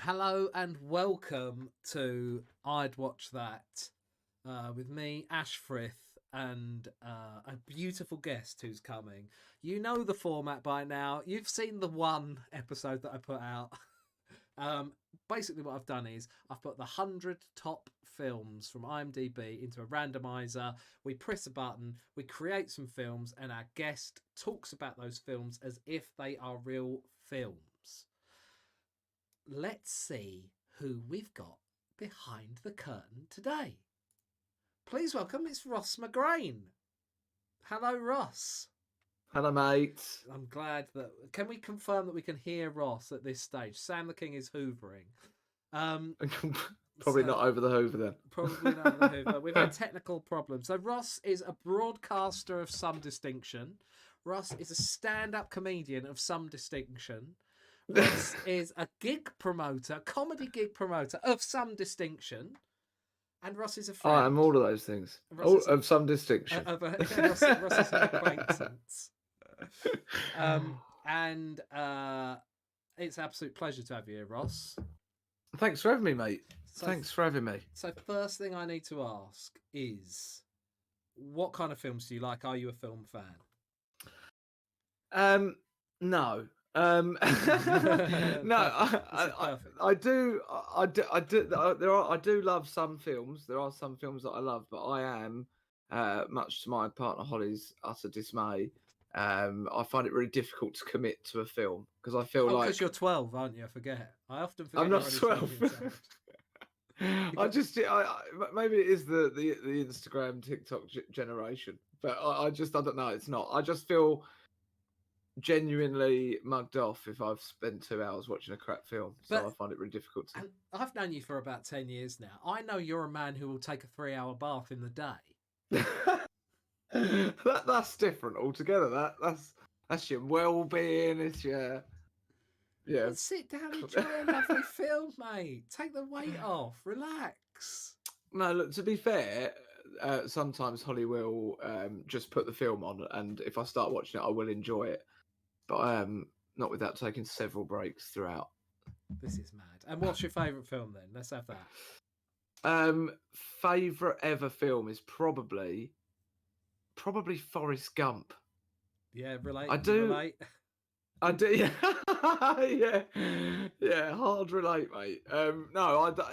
Hello and welcome to I'd Watch That with me, Ash Frith, and a beautiful guest who's coming. You know the format by now. You've seen the one episode that I put out. Basically, what I've done is I've put the 100 top films from IMDb into a randomizer. We press a button, we create some films, and our guest talks about those films as if they are real films. Let's see who we've got behind the curtain today. Please welcome, it's Ross Mcgrane. Hello, Ross. Hello, mate. I'm glad that... Can we confirm that we can hear Ross at this stage? Sam the King is hoovering. Probably not over the Hoover then. Probably not over the Hoover. We've had technical problems. So Ross is a broadcaster of some distinction. Ross is a stand-up comedian of some distinction. Ross is a gig promoter, comedy gig promoter of some distinction. And Ross is a friend. I am all of those things. Of some distinction. Ross is an acquaintance. It's an absolute pleasure to have you here, Ross. Thanks for having me, mate. Thanks for having me. So first thing I need to ask is, what kind of films do you like? Are you a film fan? No. No, I do love some films. There are some films that I love, but I am, much to my partner Holly's utter dismay, I find it really difficult to commit to a film because I feel like... because you're 12, aren't you? I forget. I often forget. I'm not 12. Maybe it is the Instagram, TikTok generation, but I don't know. It's not. I just feel genuinely mugged off if I've spent 2 hours watching a crap film, so I find it really difficult to... And I've known you for about 10 years now. I know you're a man who will take a 3-hour bath in the day. That's different altogether. That's your well-being. It's your... Yeah. Well, sit down and enjoy a lovely film, mate. Take the weight off. Relax. No, look, to be fair, sometimes Holly will just put the film on, and if I start watching it, I will enjoy it. But not without taking several breaks throughout. This is mad. And what's your favourite film then? Let's have that. Favourite ever film is probably Forrest Gump. Yeah, relate. I do. Relate. I do. Yeah. Hard relate, mate. No, that's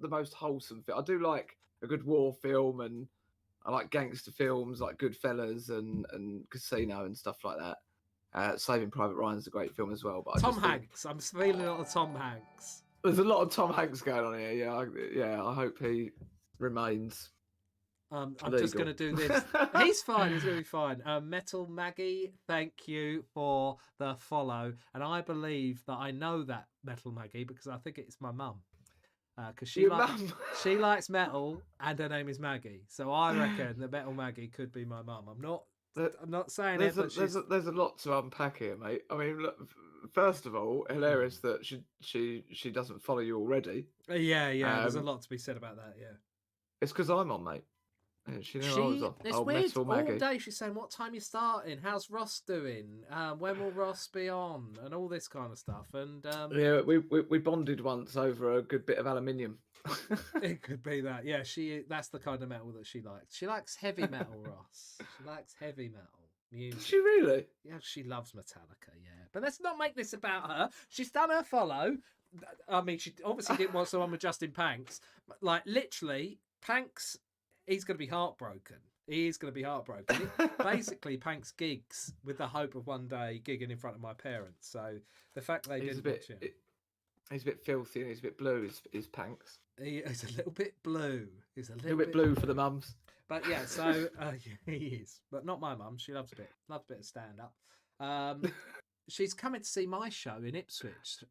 the most wholesome film. I do like a good war film, and I like gangster films like Goodfellas and Casino and stuff like that. Saving Private Ryan's a great film as well. But Tom Hanks. I'm feeling a lot of Tom Hanks. There's a lot of Tom Hanks going on here. Yeah. I hope he remains. I'm just going to do this. He's fine. He's going to be fine. Metal Maggie, thank you for the follow. And I believe that I know that Metal Maggie because I think it's my mum. Because she likes metal and her name is Maggie. So I reckon that Metal Maggie could be my mum. I'm not saying it, but there's a lot to unpack here, mate. I mean, look, first of all, hilarious that she doesn't follow you already. Yeah. There's a lot to be said about that. Yeah. It's because I'm on, mate. She knew I was on. It's weird. All day she's saying, "What time you starting? How's Ross doing? When will Ross be on?" And all this kind of stuff. And yeah, we bonded once over a good bit of aluminium. It could be that. Yeah, that's the kind of metal that she likes. She likes heavy metal, Ross. She likes heavy metal music. She really? Yeah, she loves Metallica. Yeah, but let's not make this about her. She's done her follow. I mean, she obviously didn't want someone with Justin Panks. Like literally, Panks. He's going to be heartbroken. He is going to be heartbroken. Basically, Panks gigs with the hope of one day gigging in front of my parents. So the fact they didn't watch it. He's a bit filthy and he's a bit blue, is Panks. He's a little bit blue. He's a little bit blue for the mums. But yeah, so he is. But not my mum. She loves a bit of stand-up. She's coming to see my show in Ipswich.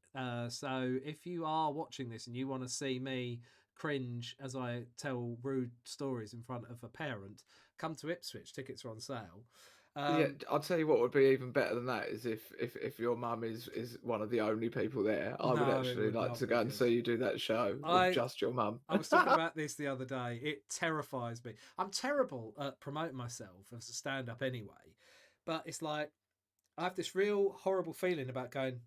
So if you are watching this and you want to see me cringe as I tell rude stories in front of a parent, come to Ipswich. Tickets are on sale. Yeah, I'll tell you what would be even better than that is if your mum is one of the only people there. I would actually like to go and see you do that show with just your mum. I was talking about this the other day. It terrifies me. I'm terrible at promoting myself as a stand-up anyway, but it's like I have this real horrible feeling about going,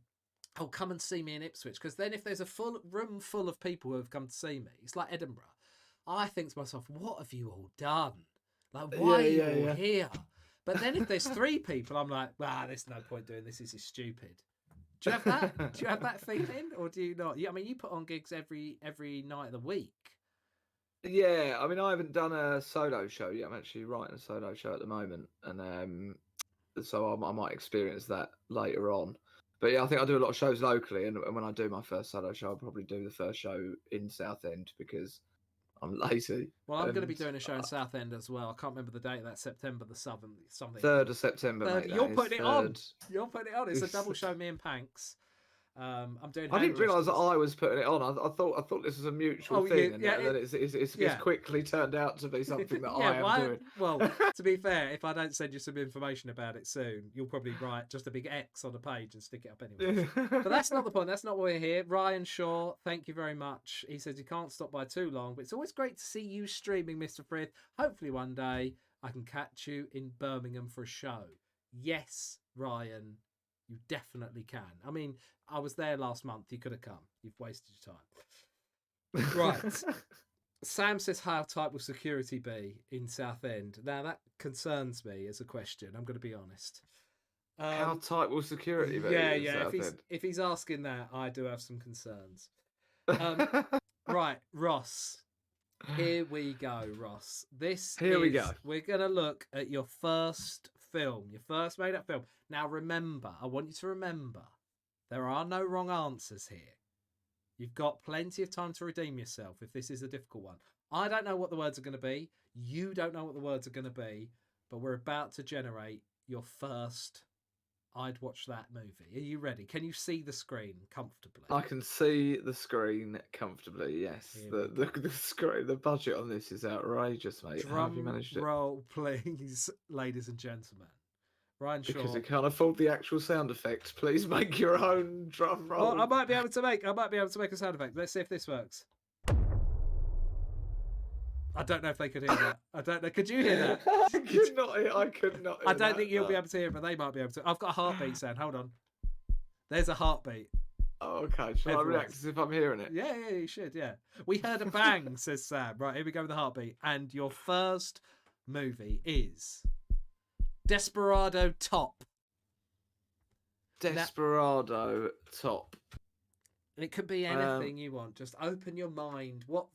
oh, come and see me in Ipswich. Because then if there's a full room full of people who have come to see me, it's like Edinburgh. I think to myself, what have you all done? Like, why are you all here? But then if there's 3 people, I'm like, there's no point doing this. This is stupid. Do you have that? Do you have that feeling, or do you not? I mean, you put on gigs every night of the week. Yeah, I mean, I haven't done a solo show yet. I'm actually writing a solo show at the moment, and so I might experience that later on. But yeah, I think I do a lot of shows locally, and when I do my first solo show, I'll probably do the first show in Southend because I'm lazy. Well, I'm going to be doing a show in Southend as well. I can't remember the date. That's September the 7th, something. 3rd of September, mate. You're putting it on. You're putting it on. It's a double show, me and Panks. I'm doing. I didn't realise that I was putting it on. I thought this was a mutual thing, and then it's quickly turned out to be something that I am doing. Well, to be fair, if I don't send you some information about it soon, you'll probably write just a big X on a page and stick it up anyway. But that's not the point. That's not why we're here. Ryan Shaw, thank you very much. He says he can't stop by too long, but it's always great to see you streaming, Mr. Frith. Hopefully one day I can catch you in Birmingham for a show. Yes, Ryan. You definitely can. I mean, I was there last month. You could have come. You've wasted your time. Right. Sam says, how tight will security be in Southend? Now, that concerns me as a question. I'm going to be honest. How tight will security be? Yeah. If he's asking that, I do have some concerns. Right, Ross. Here we go, Ross. We go. We're going to look at your first film, your first made-up film. Now, remember, I want you to remember, there are no wrong answers here. You've got plenty of time to redeem yourself if this is a difficult one. I don't know what the words are going to be. You don't know what the words are going to be, but we're about to generate your first I'd watch that movie. Are you ready? Can you see the screen comfortably? I can see the screen comfortably, yes. The screen, the budget on this is outrageous, mate. How have you managed it? Roll, please, ladies and gentlemen. Ryan Shaw. Because you can't afford the actual sound effects. Please make your own drum roll. I might be able to make a sound effect. Let's see if this works. I don't know if they could hear that. I don't know. Could you hear that? I could not hear I don't think you'll be able to hear it, but they might be able to. I've got a heartbeat sound. Hold on. There's a heartbeat. Oh, okay. Shall I react as if I'm hearing it? Yeah, you should, yeah. We heard a bang, says Sam. Right, here we go with the heartbeat. And your first movie is Desperado Top. Desperado Top. It could be anything you want. Just open your mind. What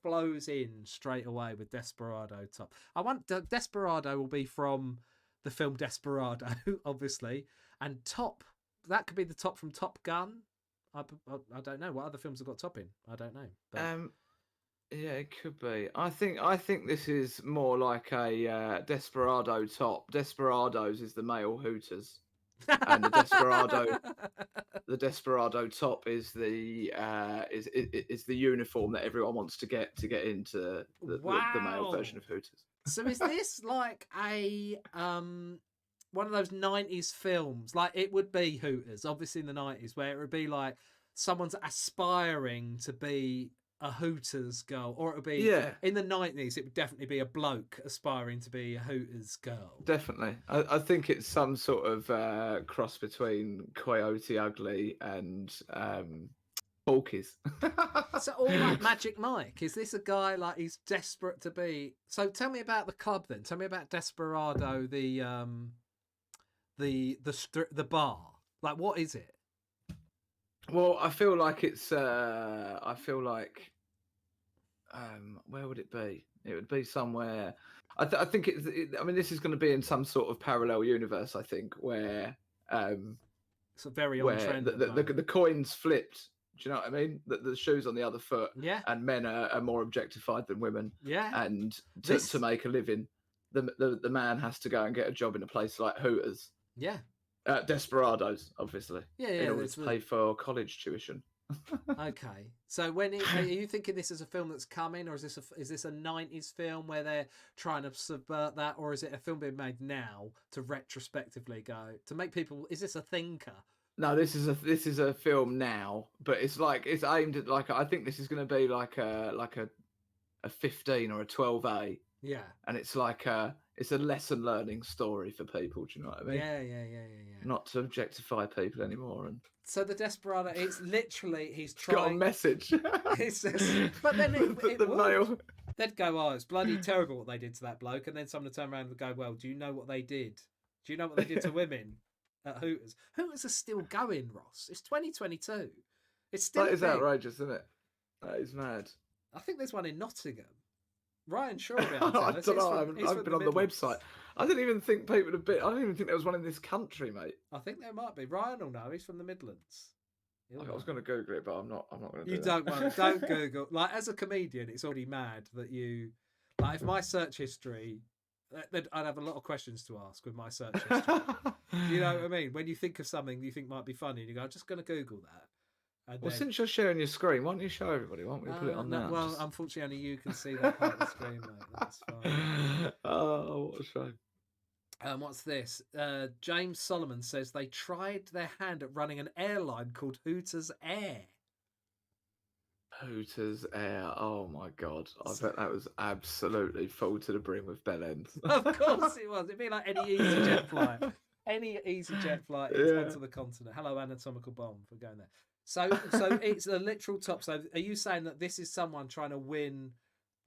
flows in straight away with Desperado Top? I want Desperado will be from the film Desperado, obviously, and Top. That could be the Top from Top Gun. I don't know what other films have got Top in. I don't know. But... yeah, it could be. I think this is more like a Desperado Top. Desperados is the male Hooters, and the Desperado Top is the uniform that everyone wants to get into the male version of Hooters. So is this like a one of those 90s films? Like, it would be Hooters, obviously, in the 90s, where it would be like someone's aspiring to be a Hooters girl, or it would be in the 90s, it would definitely be a bloke aspiring to be a Hooters girl. Definitely. I think it's some sort of cross between Coyote Ugly and Porky's. So all like Magic Mike, is this a guy like he's desperate to be? So tell me about the club then. Tell me about Desperado, the bar. Like, what is it? Well, I feel like it's. Where would it be? It would be somewhere. I think it's. I mean, this is going to be in some sort of parallel universe. I think where. It's a very on trend. The coins flipped. Do you know what I mean? The shoes on the other foot. Yeah. And men are more objectified than women. Yeah. And to make a living, the man has to go and get a job in a place like Hooters. Yeah. Desperados, obviously. Yeah. In order to pay for college tuition. Okay. So are you thinking this is a film that's coming, or is this a 90s film where they're trying to subvert that, or is it a film being made now to retrospectively go to make people? Is this a thinker? No, this is a film now, but it's aimed at I think this is going to be like a 15 or a 12A. Yeah. And it's it's a lesson learning story for people. Do you know what I mean? Yeah. Not to objectify people anymore. And So the Desperado, it's literally he's it's got a trying. message. It's just, but then it the would. male. They'd go, "Oh, it's bloody terrible what they did to that bloke," and then someone would turn around and go, "Well, do you know what they did? Do you know what they did to women at Hooters? Hooters are still going, Ross. It's 2022. It's still That a is thing. outrageous, isn't it? That is mad. I think there's one in Nottingham. Ryan Shaw will be able to I tell us. don't know. He's I've from been on the Midlands. website. I didn't even think people had been. I didn't even think there was one in this country, mate. I think there might be. Ryan will know. He's from the Midlands. I was going to Google it, but I'm not. I'm not going to. You don't want. Don't Google. Like, as a comedian, it's already mad that you. Like, if my search history, I'd have a lot of questions to ask with my search history. You know what I mean? When you think of something you think might be funny, and you go, "I'm just going to Google that." And Well, then, since you're sharing your screen, why don't you show everybody? Why don't we put it on no, now? well, unfortunately, only you can see that part of the screen, mate. That's fine. Oh, what a shame. What's this? James Solomon says they tried their hand at running an airline called Hooters Air. Hooters Air. Oh my god! I bet that was absolutely full to the brim with bell ends. Of course it was. It'd be like any EasyJet flight. Any EasyJet flight onto the continent. Hello, Anatomical Bomb, for going there. So it's a literal top. So are you saying that this is someone trying to win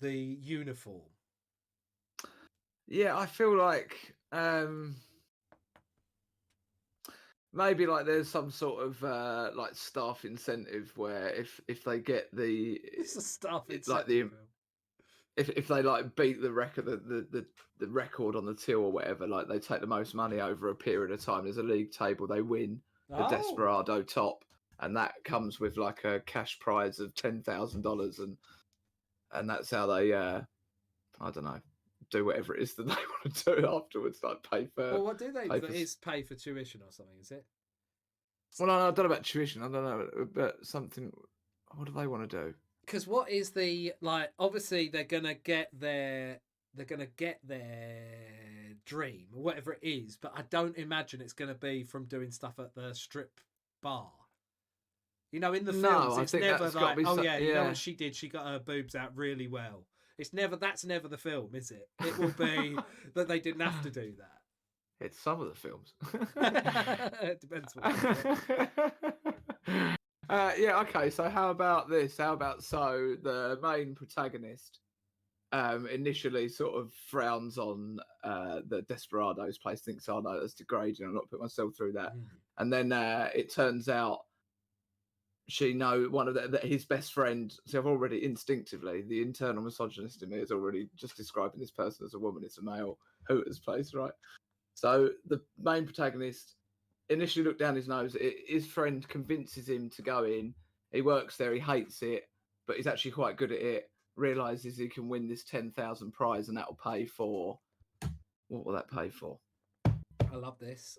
the uniform? Yeah, I feel like maybe like there's some sort of like staff incentive where if they get the It's a staff incentive. like the if they like beat the record the record on the till or whatever, like they take the most money over a period of time. There's a league table, they win the Desperado top, and that comes with like a cash prize of $10,000, and that's how they I don't know, do whatever it is that they want to do afterwards, like pay for. Well, what do they? Is pay for tuition or something? Is it? Well, I don't know about tuition. I don't know, but something. What do they want to do? Because what is the like? Obviously, they're gonna get their dream or whatever it is, but I don't imagine it's gonna be from doing stuff at the strip bar. You know, in the films, it's never like, oh yeah, you know what she did? She got her boobs out really well. It's never. That's never the film, is it? It will be that they didn't have to do that. It's some of the films. It depends what. Yeah. Okay. So how about this? How about the main protagonist initially sort of frowns on the Desperado's place, thinks, "Oh no, that's degrading. I'm not putting myself through that." And then it turns out she one of his best friend. So I've already instinctively, the internal misogynist in me is already just describing this person as a woman. It's a male Hooters place, right? So the main protagonist initially looked down his nose. His friend convinces him to go in. He works there. He hates it, but he's actually quite good at it. Realizes he can win this 10,000 prize, and that will pay for. What will that pay for? I love this.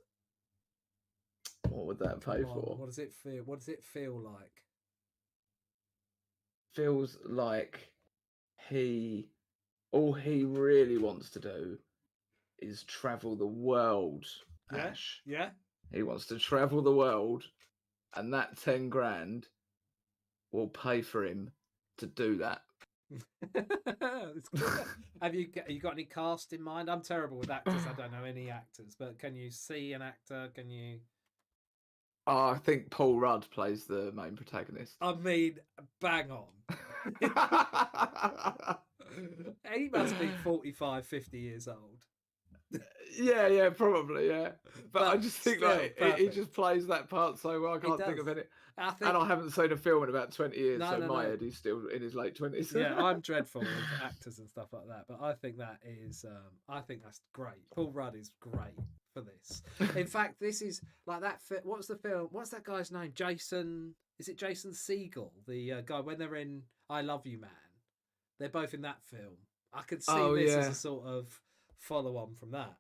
What would that pay for? What does it feel? What does it feel like? Feels like all he really wants to do is travel the world. Ash. Yeah. He wants to travel the world, and that 10 grand will pay for him to do that. Have you got any cast in mind? I'm terrible with actors. I don't know any actors, but can you see an actor? Can you? Oh, I think Paul Rudd plays the main protagonist. I mean, bang on. He must be 45, 50 years old. Yeah, probably, yeah. But I just think still, he just plays that part so well. I can't think of any. And I haven't seen a film in about 20 years, so in my head he's still in his late 20s. Yeah, I'm dreadful with actors and stuff like that, but I think that is, I think that's great. Paul Rudd is great for this. In fact, this is like that. What's the film? What's that guy's name? Jason? Is it Jason Segel? The guy when they're in I Love You Man. They're both in that film. I could see this as a sort of follow on from that.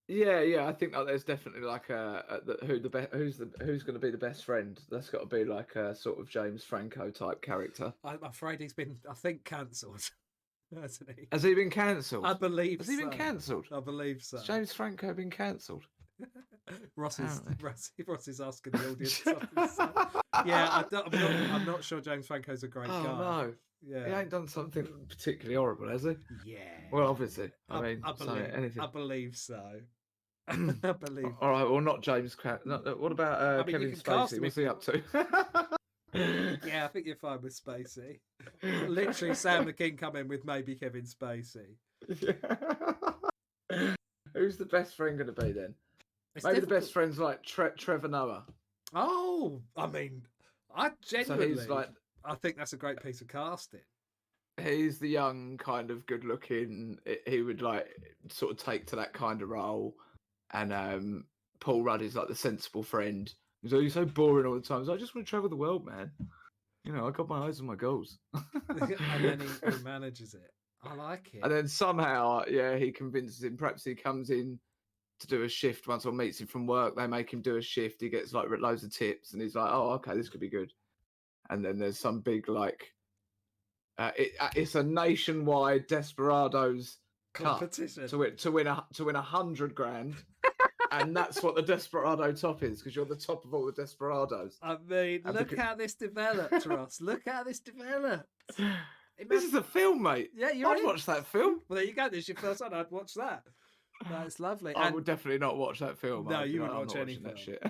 Yeah. I think there's definitely like who's going to be the best friend. That's got to be like a sort of James Franco type character. I'm afraid he's been, I think, cancelled. Hasn't he? Has he been cancelled? I believe. Has he been cancelled? I believe so. Has James Franco been cancelled? Ross is asking the audience. Yeah, I'm not sure James Franco's a great guy. Oh no, Yeah, he ain't done something particularly horrible, has he? yeah. Well, obviously. I Anything. believe so. I believe. All right, well, not James. What about I mean, you Kevin can cast Spacey? him What's if he you- up to? Yeah, I think you're fine with Spacey. Literally, Sam the King come in with maybe Kevin Spacey. Yeah. Who's the best friend going to be then? It's Maybe difficult. the best friend's like Trevor Noah. Oh, I mean, I genuinely, he's like, I think that's a great piece of casting. he's the young, kind of good-looking. He would like sort of take to that kind of role, and Paul Rudd is like the sensible friend. He's like, you're so boring all the time. He's like, I just want to travel the world, man. You know, I got my eyes on my goals. And then he manages it. I like it. And then somehow, yeah, he convinces him. Perhaps he comes in to do a shift once or meets him from work. They make him do a shift. He gets like loads of tips, and he's like, "Oh, okay, this could be good." And then there's some big like, it's a nationwide Desperados Competition to win 100 grand, and that's what the Desperado top is, because you're the top of all the Desperados. I mean, look how this developed, Ross. Look how this developed. This is a film, mate. Yeah, I'd watch that film. Well, there you go. This is your first one. I'd watch that. That's lovely. I would definitely not watch that film. No, you wouldn't watch any film. That shit.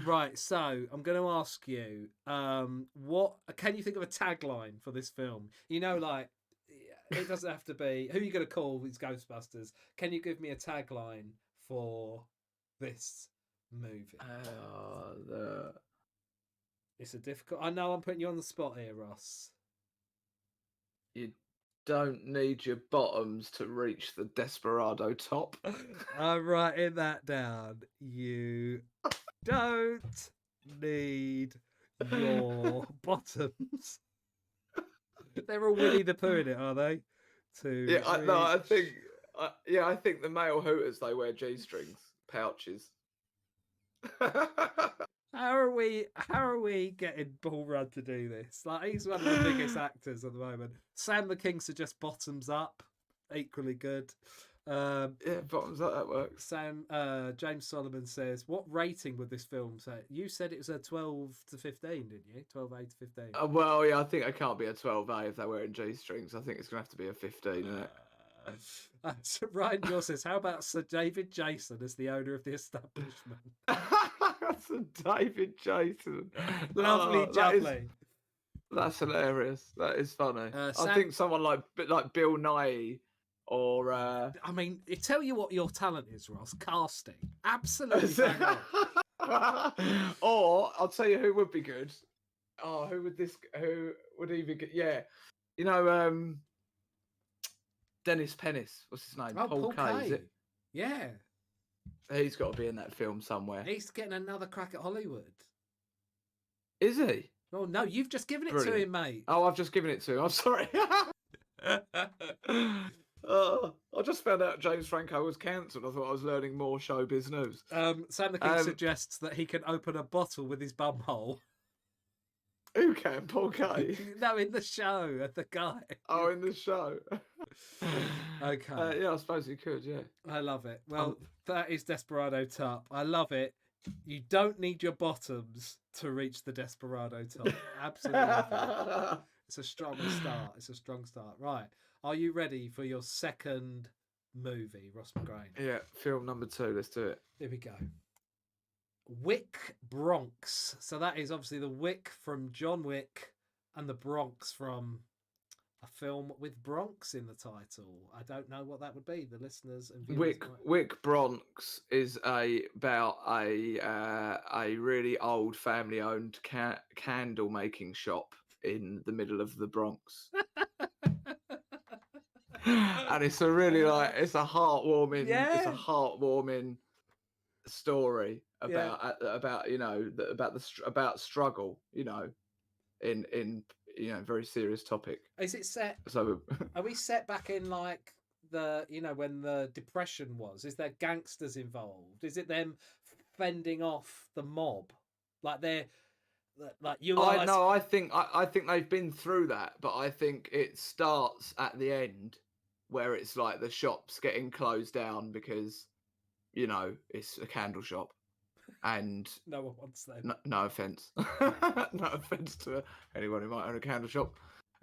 Right, so I'm going to ask you, what can you think of a tagline for this film? You know, like it doesn't have to be who are you going to call these Ghostbusters. Can you give me a tagline for this movie? It's a difficult. I know I'm putting you on the spot here, Ross. You don't need your bottoms to reach the Desperado top. I'm writing that down. You don't need your bottoms. They're all Winnie the Pooh in it, are they? I think the male Hooters, they wear G-strings pouches. How are we getting Paul Rudd to do this? Like, he's one of the biggest actors at the moment. Sam the King suggests bottoms up, equally good. Yeah, bottoms up, that works. James Solomon says, what rating would this film say? You said it was a 12 to 15, didn't you? 12A to 15. Well, yeah, I think it can't be a 12A if they're wearing G-strings. I think it's going to have to be a 15, isn't it? So Ryan Jaw says, how about Sir David Jason as the owner of the establishment? Sir David Jason. Lovely, jubbly. That's hilarious. That is funny. I think someone like Bill Nighy or... I mean, tell you what your talent is, Ross. Casting. Absolutely. Or, I'll tell you who would be good. Oh, who would even get... Yeah. You know, Dennis Pennis. What's his name? Oh, Paul K. Is it? Yeah. He's got to be in that film somewhere. He's getting another crack at Hollywood. Is he? Oh, no, you've just given it to him, mate. Oh, I've just given it to him. I'm sorry. I just found out James Franco was cancelled. I thought I was learning more showbiz news. Sam the King suggests that he can open a bottle with his bumhole. Who can? Paul K? No, in the show, the guy. Oh, in the show. Okay. Yeah, I suppose he could, yeah. I love it. Well, that is Desperado top. I love it. You don't need your bottoms to reach the Desperado top. Absolutely love it. It's a strong start. It's a strong start. Right. Are you ready for your second movie, Ross Mcgrane? Yeah, film number 2. Let's do it. Here we go. Wick Bronx. So that is obviously the Wick from John Wick and the Bronx from a film with Bronx in the title. I don't know what that would be. The listeners and viewers Wick Bronx is about a really old family-owned candle making shop in the middle of the Bronx. And it's a really it's a heartwarming story about you know about struggle, you know, in you know, very serious topic. Is it set? So are we set back in like the, you know, when the Depression was? Is there gangsters involved? Is it them fending off the mob? Like they're like you are? No, I think they've been through that, but I think it starts at the end where it's like the shop's getting closed down because, you know, it's a candle shop. And No one wants them. no offense, no offense to anyone who might own a candle shop.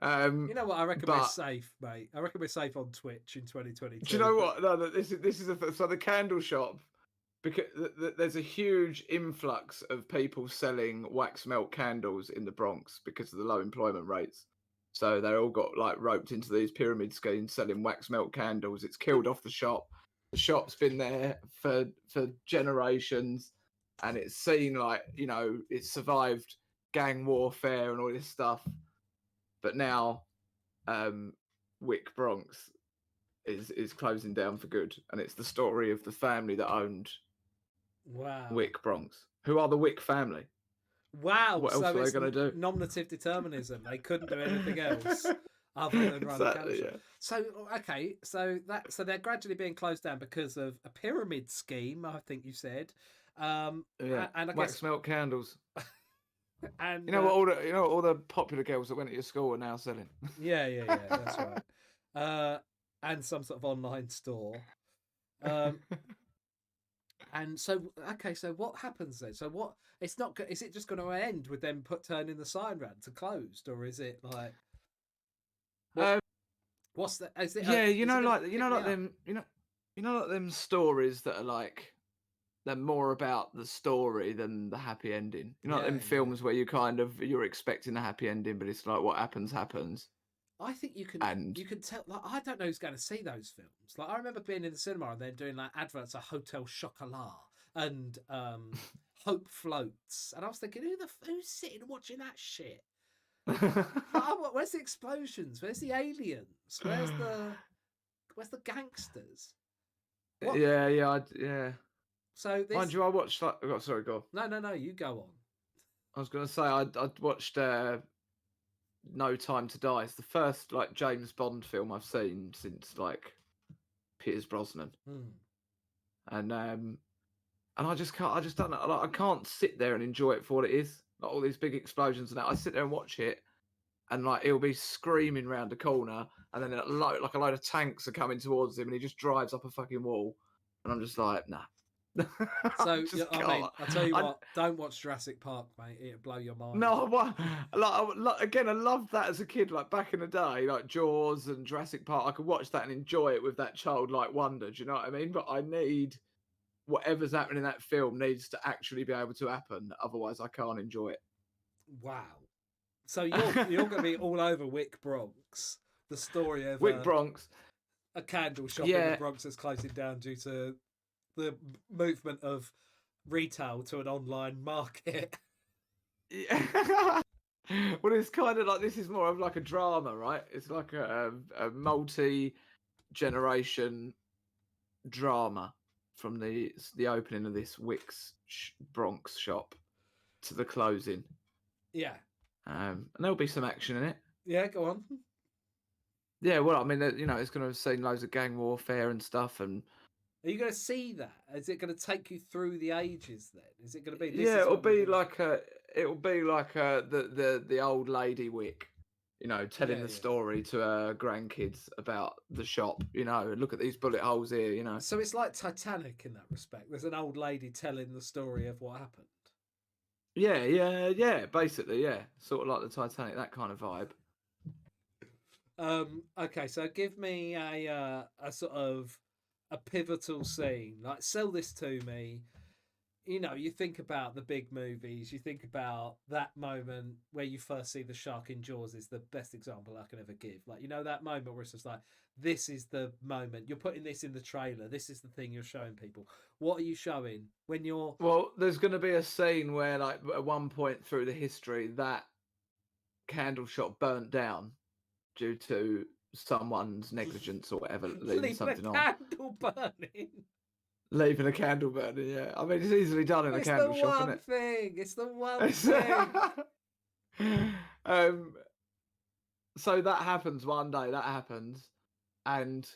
You know what? I reckon we're but safe, mate. I reckon we're safe on Twitch in 2022. do you know what? No, this is so the candle shop, because there's a huge influx of people selling wax melt candles in the Bronx because of the low employment rates. So they all got like roped into these pyramid schemes selling wax melt candles. It's killed off the shop. The shop's been there for generations, and it's seen like, you know, it's survived gang warfare and all this stuff. But now, Wick Bronx is closing down for good, and it's the story of the family that owned Wick Bronx, who are the Wick family. Wow. What else are they going to do? Nominative determinism. They couldn't do anything else other than run a candle shop. Yeah. So okay, so they're gradually being closed down because of a pyramid scheme, I think you said. Yeah. And I wax guess melt candles. And you know what all the popular girls that went to your school are now selling. Yeah, that's right. And some sort of online store. And so, okay, so what happens then? So what? It's not. Is it just going to end with them turning the sign round to closed, or is it like? What's the? Is it? Yeah, like them stories that are like, they're more about the story than the happy ending. You know, like them films where you're expecting a happy ending, but it's like what happens. I think you can tell. Like, I don't know who's going to see those films. Like, I remember being in the cinema and then doing like adverts of Hotel Chocolat and Hope Floats, and I was thinking, who's sitting watching that shit? Where's the explosions? Where's the aliens? Where's the gangsters? What? Yeah. So this... mind you, I watched like. Oh, sorry, go on. No. You go on. I was going to say I'd watched. No Time to Die. It's the first like James Bond film I've seen since like Pierce Brosnan, and I just don't know. Like, I can't sit there and enjoy it for what it is. Like all these big explosions and that. I sit there and watch it, and like he'll be screaming round a corner, and then like a load of tanks are coming towards him, and he just drives up a fucking wall, and I'm just like, nah. So I'll tell you what, don't watch Jurassic Park, mate. It'll blow your mind. No, again, I loved that as a kid. Like back in the day, like Jaws and Jurassic Park, I could watch that and enjoy it with that childlike wonder. Do you know what I mean? But I need whatever's happening in that film needs to actually be able to happen. Otherwise, I can't enjoy it. Wow. So you're going to be all over Wick Bronx. The story of Wick Bronx, a candle shop in the Bronx that's closing down due to the movement of retail to an online market. Yeah. Well, it's kind of like, this is more of like a drama, right? It's like a multi-generation drama from the opening of this Wick's Bronx shop to the closing. Yeah. And there'll be some action in it. Yeah, go on. Yeah, well, I mean, you know, it's going to have seen loads of gang warfare and stuff, and are you going to see that? Is it going to take you through the ages then? Is it going to be? It'll be like the old lady Wick, you know, telling the story to her grandkids about the shop. You know, look at these bullet holes here. You know, so it's like Titanic in that respect. There's an old lady telling the story of what happened. Yeah. Basically, yeah, sort of like the Titanic, that kind of vibe. Okay, so give me a sort of a pivotal scene. Like, sell this to me. You know, you think about the big movies, you think about that moment where you first see the shark in Jaws is the best example I can ever give. Like, you know, that moment where it's just like, this is the moment. You're putting this in the trailer. This is the thing you're showing people. What are you showing when you're... Well, there's going to be a scene where, like, at one point through the history, that candle shop burnt down due to someone's negligence or whatever, leaving something on. Candle burning. Leaving a candle burning, yeah. I mean, it's easily done in a candle shop, isn't it? It's the one thing. So that happens one day. That happens, and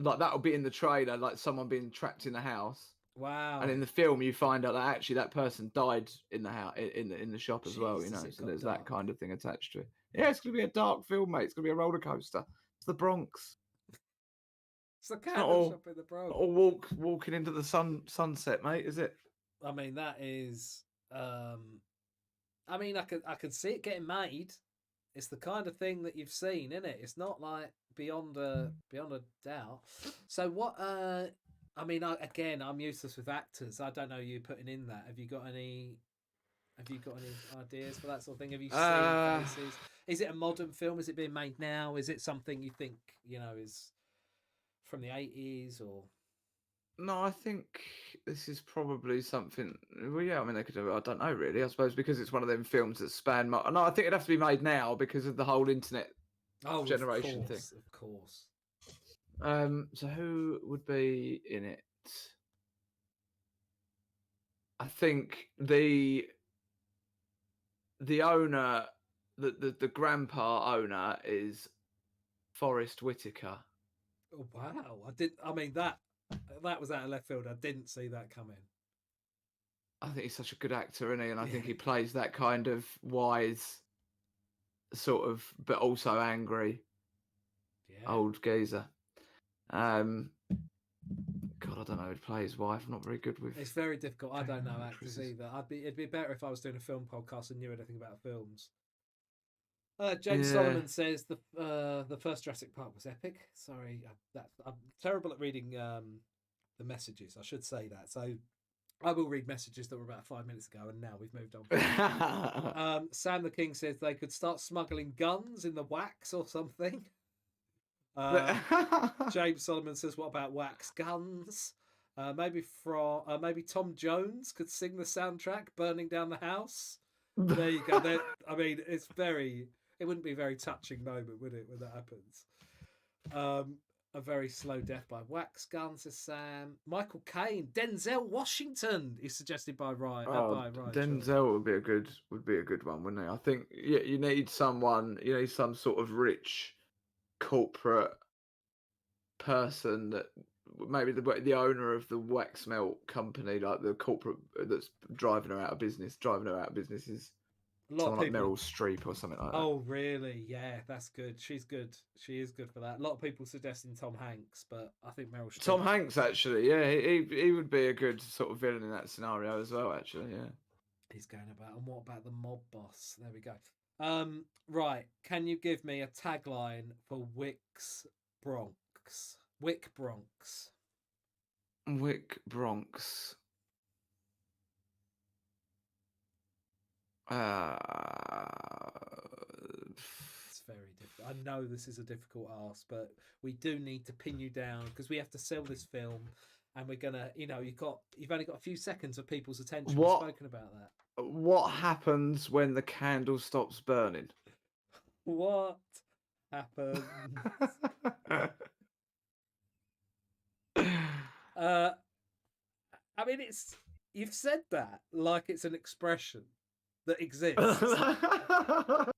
like that'll be in the trailer, like someone being trapped in the house. Wow. And in the film, you find out that actually that person died in the house, in the shop as well. You know, so there's that kind of thing attached to it. Yeah, it's gonna be a dark film, mate. It's gonna be a roller coaster. It's the Bronx. It's the candle shop in the Bronx. Or walking into the sunset, mate. Is it? I mean, that is. I mean, I could see it getting made. It's the kind of thing that you've seen, isn't it? It's not like beyond a doubt. So what? I mean, again, I'm useless with actors. I don't know you putting in that. Have you got any? Have you got any ideas for that sort of thing? Have you seen faces? Is it a modern film? Is it being made now? Is it something you think is from the 80s or? No, I think this is probably something. Well, yeah, I mean, they could do. I don't know, really. I suppose because it's one of them films that span. No, I think it'd have to be made now because of the whole internet generation thing. Of course. So who would be in it? I think the owner, the grandpa owner is Forrest Whitaker. Oh, wow! I mean that was out of left field. I didn't see that coming. I think he's such a good actor, isn't he? And I think he plays that kind of wise, sort of, but also angry, old geezer. God, I don't know who to play his wife. I'm not very good with. It's very difficult. I don't know actors either. It'd be better if I was doing a film podcast and knew anything about films. James Solomon says the first Jurassic Park was epic. Sorry, I'm terrible at reading the messages. I should say that. So I will read messages that were about 5 minutes ago, and now we've moved on. Sam the King says they could start smuggling guns in the wax or something. James Solomon says, "What about wax guns? Maybe Tom Jones could sing the soundtrack, burning down the house." There you go. I mean, it wouldn't be a very touching moment, would it, when that happens? A very slow death by wax gun, says Sam. Michael Caine, Denzel Washington is suggested by Ryan. By Ryan Denzel would be a good one, wouldn't he? I think you need someone. You need some sort of rich corporate person that maybe the owner of the wax melt company, like the corporate that's driving her out of business is someone like Meryl Streep or something like that. Oh, really? Yeah, that's good. She's good. She is good for that. A lot of people suggesting Tom Hanks, but I think Meryl Streep. Tom Hanks, actually, yeah, he would be a good sort of villain in that scenario as well, actually, yeah. He's going about. And what about the mob boss? There we go. Right. Can you give me a tagline for Wick Bronx? Wick Bronx. Wick Bronx. It's very difficult. I know this is a difficult ask, but we do need to pin you down because we have to sell this film, and we're gonna, you've only got a few seconds of people's attention. We've spoken about that. What happens when the candle stops burning? What happens? I mean, you've said that like it's an expression that exists. Well,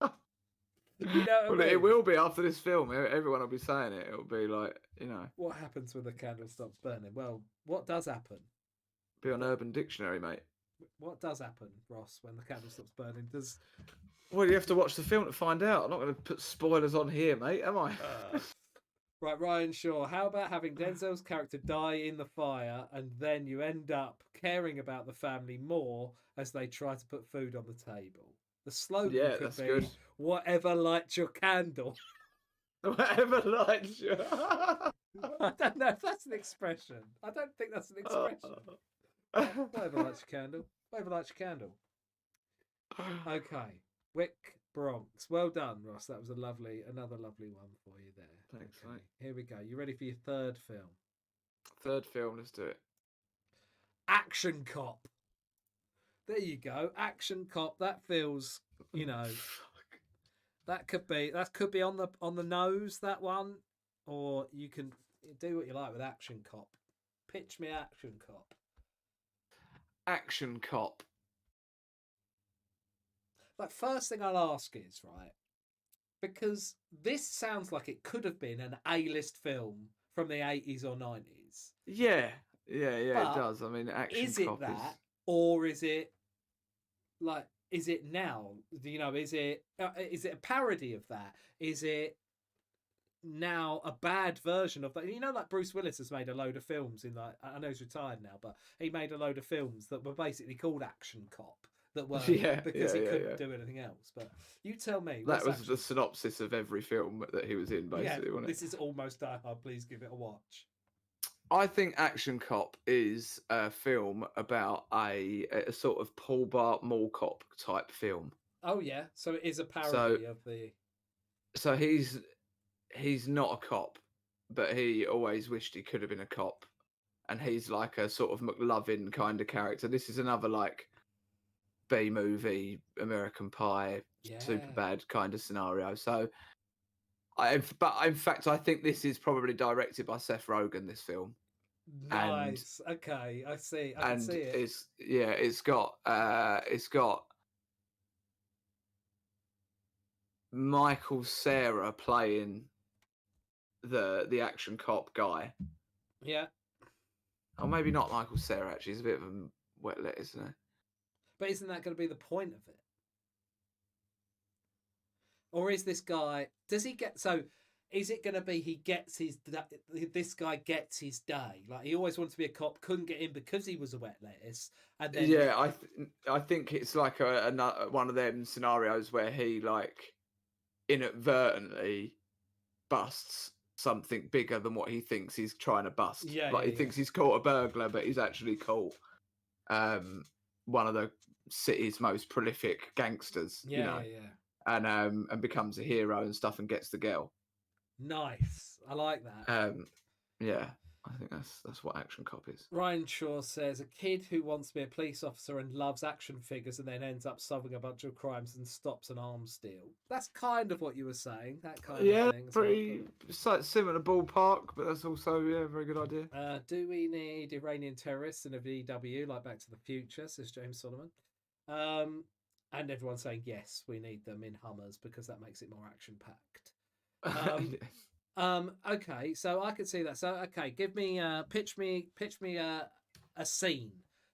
it will be after this film. Everyone will be saying it. It'll be like, What happens when the candle stops burning? Well, what does happen? Be on Urban Dictionary, mate. What does happen, Ross, when the candle stops burning? Well, you have to watch the film to find out. I'm not going to put spoilers on here, mate, am I? Right, Ryan Shaw, how about having Denzel's character die in the fire and then you end up caring about the family more as they try to put food on the table? The slogan could be, good. Whatever lights your candle. Whatever lights your... I don't know if that's an expression. I don't think that's an expression. Whatever lights your candle. Whatever lights your candle. Okay. Wick Bronx. Well done, Ross. That was another lovely one for you there. Thanks, mate. Here we go. You ready for your third film? Third film, let's do it. Action Cop. There you go. Action Cop. That feels, that could be on the nose, that one, or you can do what you like with Action Cop. Pitch me Action Cop. Action Cop. Like, first thing I'll ask is, right, because this sounds like it could have been an A-list film from the 80s or 90s. Yeah, it does. I mean, Action Cop is it that, or is it like, is it now? Is it a parody of that? Is it now a bad version of that. You know, like Bruce Willis has made a load of films in like, I know he's retired now, but he made a load of films that were basically called Action Cop that were Yeah, because he couldn't yeah. do anything else. But you tell me, That what's was Action? the synopsis of every film that he was in, Yeah, basically, wasn't it? this is almost Die Hard. Please give it a watch. I think Action Cop is a film about a sort of Paul Bart Mall Cop type film. Oh yeah, so it is a So parody of the. so he's not a cop, but he always wished he could have been a cop, and he's like a sort of McLovin kind of character. This is another like B movie, American Pie, super Yeah, bad kind of scenario. So but in fact, I think this is probably directed by Seth Rogen. This film, and nice. Okay, I see. I can see it. it's got Michael Cera playing the action cop guy. Yeah, Oh, maybe not Michael Cera. Actually, he's a bit of a wet let, isn't he? but isn't that going to be the point of it? Or is this guy? Does he get so? Is it going to be he gets his? This guy gets his day. Like he always wanted to be a cop, couldn't get in because he was a wet lettuce, and then Yeah, I think it's like one of them scenarios where he like inadvertently busts something bigger than what he thinks he's trying to bust. yeah, Like yeah, he yeah, thinks he's caught a burglar, but he's actually caught one of the city's most prolific gangsters, yeah, yeah, yeah. and becomes a hero and stuff and gets the girl. Nice. I like that. Yeah, I think that's what Action Cop is. Ryan Shaw says a kid who wants to be a police officer and loves action figures and then ends up solving a bunch of crimes and stops an arms deal. That's kind of what you were saying. That kind of Yeah, thing. pretty similar ballpark, but that's also a very good idea. Do we need Iranian terrorists in a VW like Back to the Future? Says James Solomon. And everyone's saying yes, we need them in Hummers because that makes it more action packed. Okay, so I could see that. So okay, give me pitch me a scene.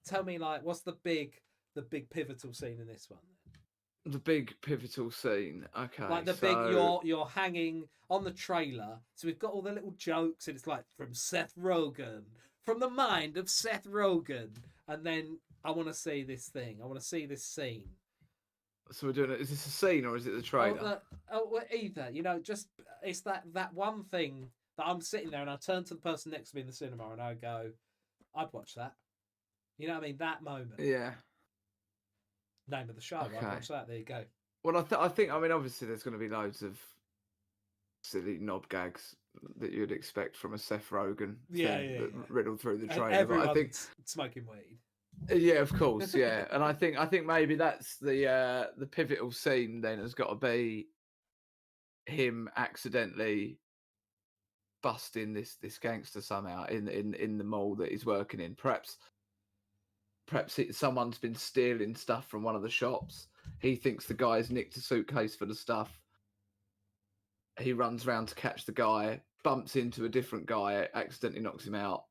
Tell me like what's the big pivotal scene in this one? The big pivotal scene. Okay, Like the big you're hanging on the trailer. So we've got all the little jokes and it's like from Seth Rogen, from the mind of Seth Rogen, and then I want to see this thing. I want to see this scene. So we're doing it. Is this a scene or is it the trailer? Well, either. You know, just it's that one thing that I'm sitting there and I turn to the person next to me in the cinema and I go, I'd watch that. You know what I mean? That moment. Yeah. Name of the show. Okay. I'd watch that. There you go. Well, I think. I mean, obviously, there's going to be loads of silly knob gags that you'd expect from a Seth Rogen thing riddled through the trailer. Everyone's but I think smoking weed. Yeah, of course, yeah. And I think maybe that's the pivotal scene then has got to be him accidentally busting this gangster somehow in the mall that he's working in. Perhaps someone's been stealing stuff from one of the shops. He thinks the guy's nicked a suitcase for the stuff. He runs around to catch the guy, bumps into a different guy, accidentally knocks him out.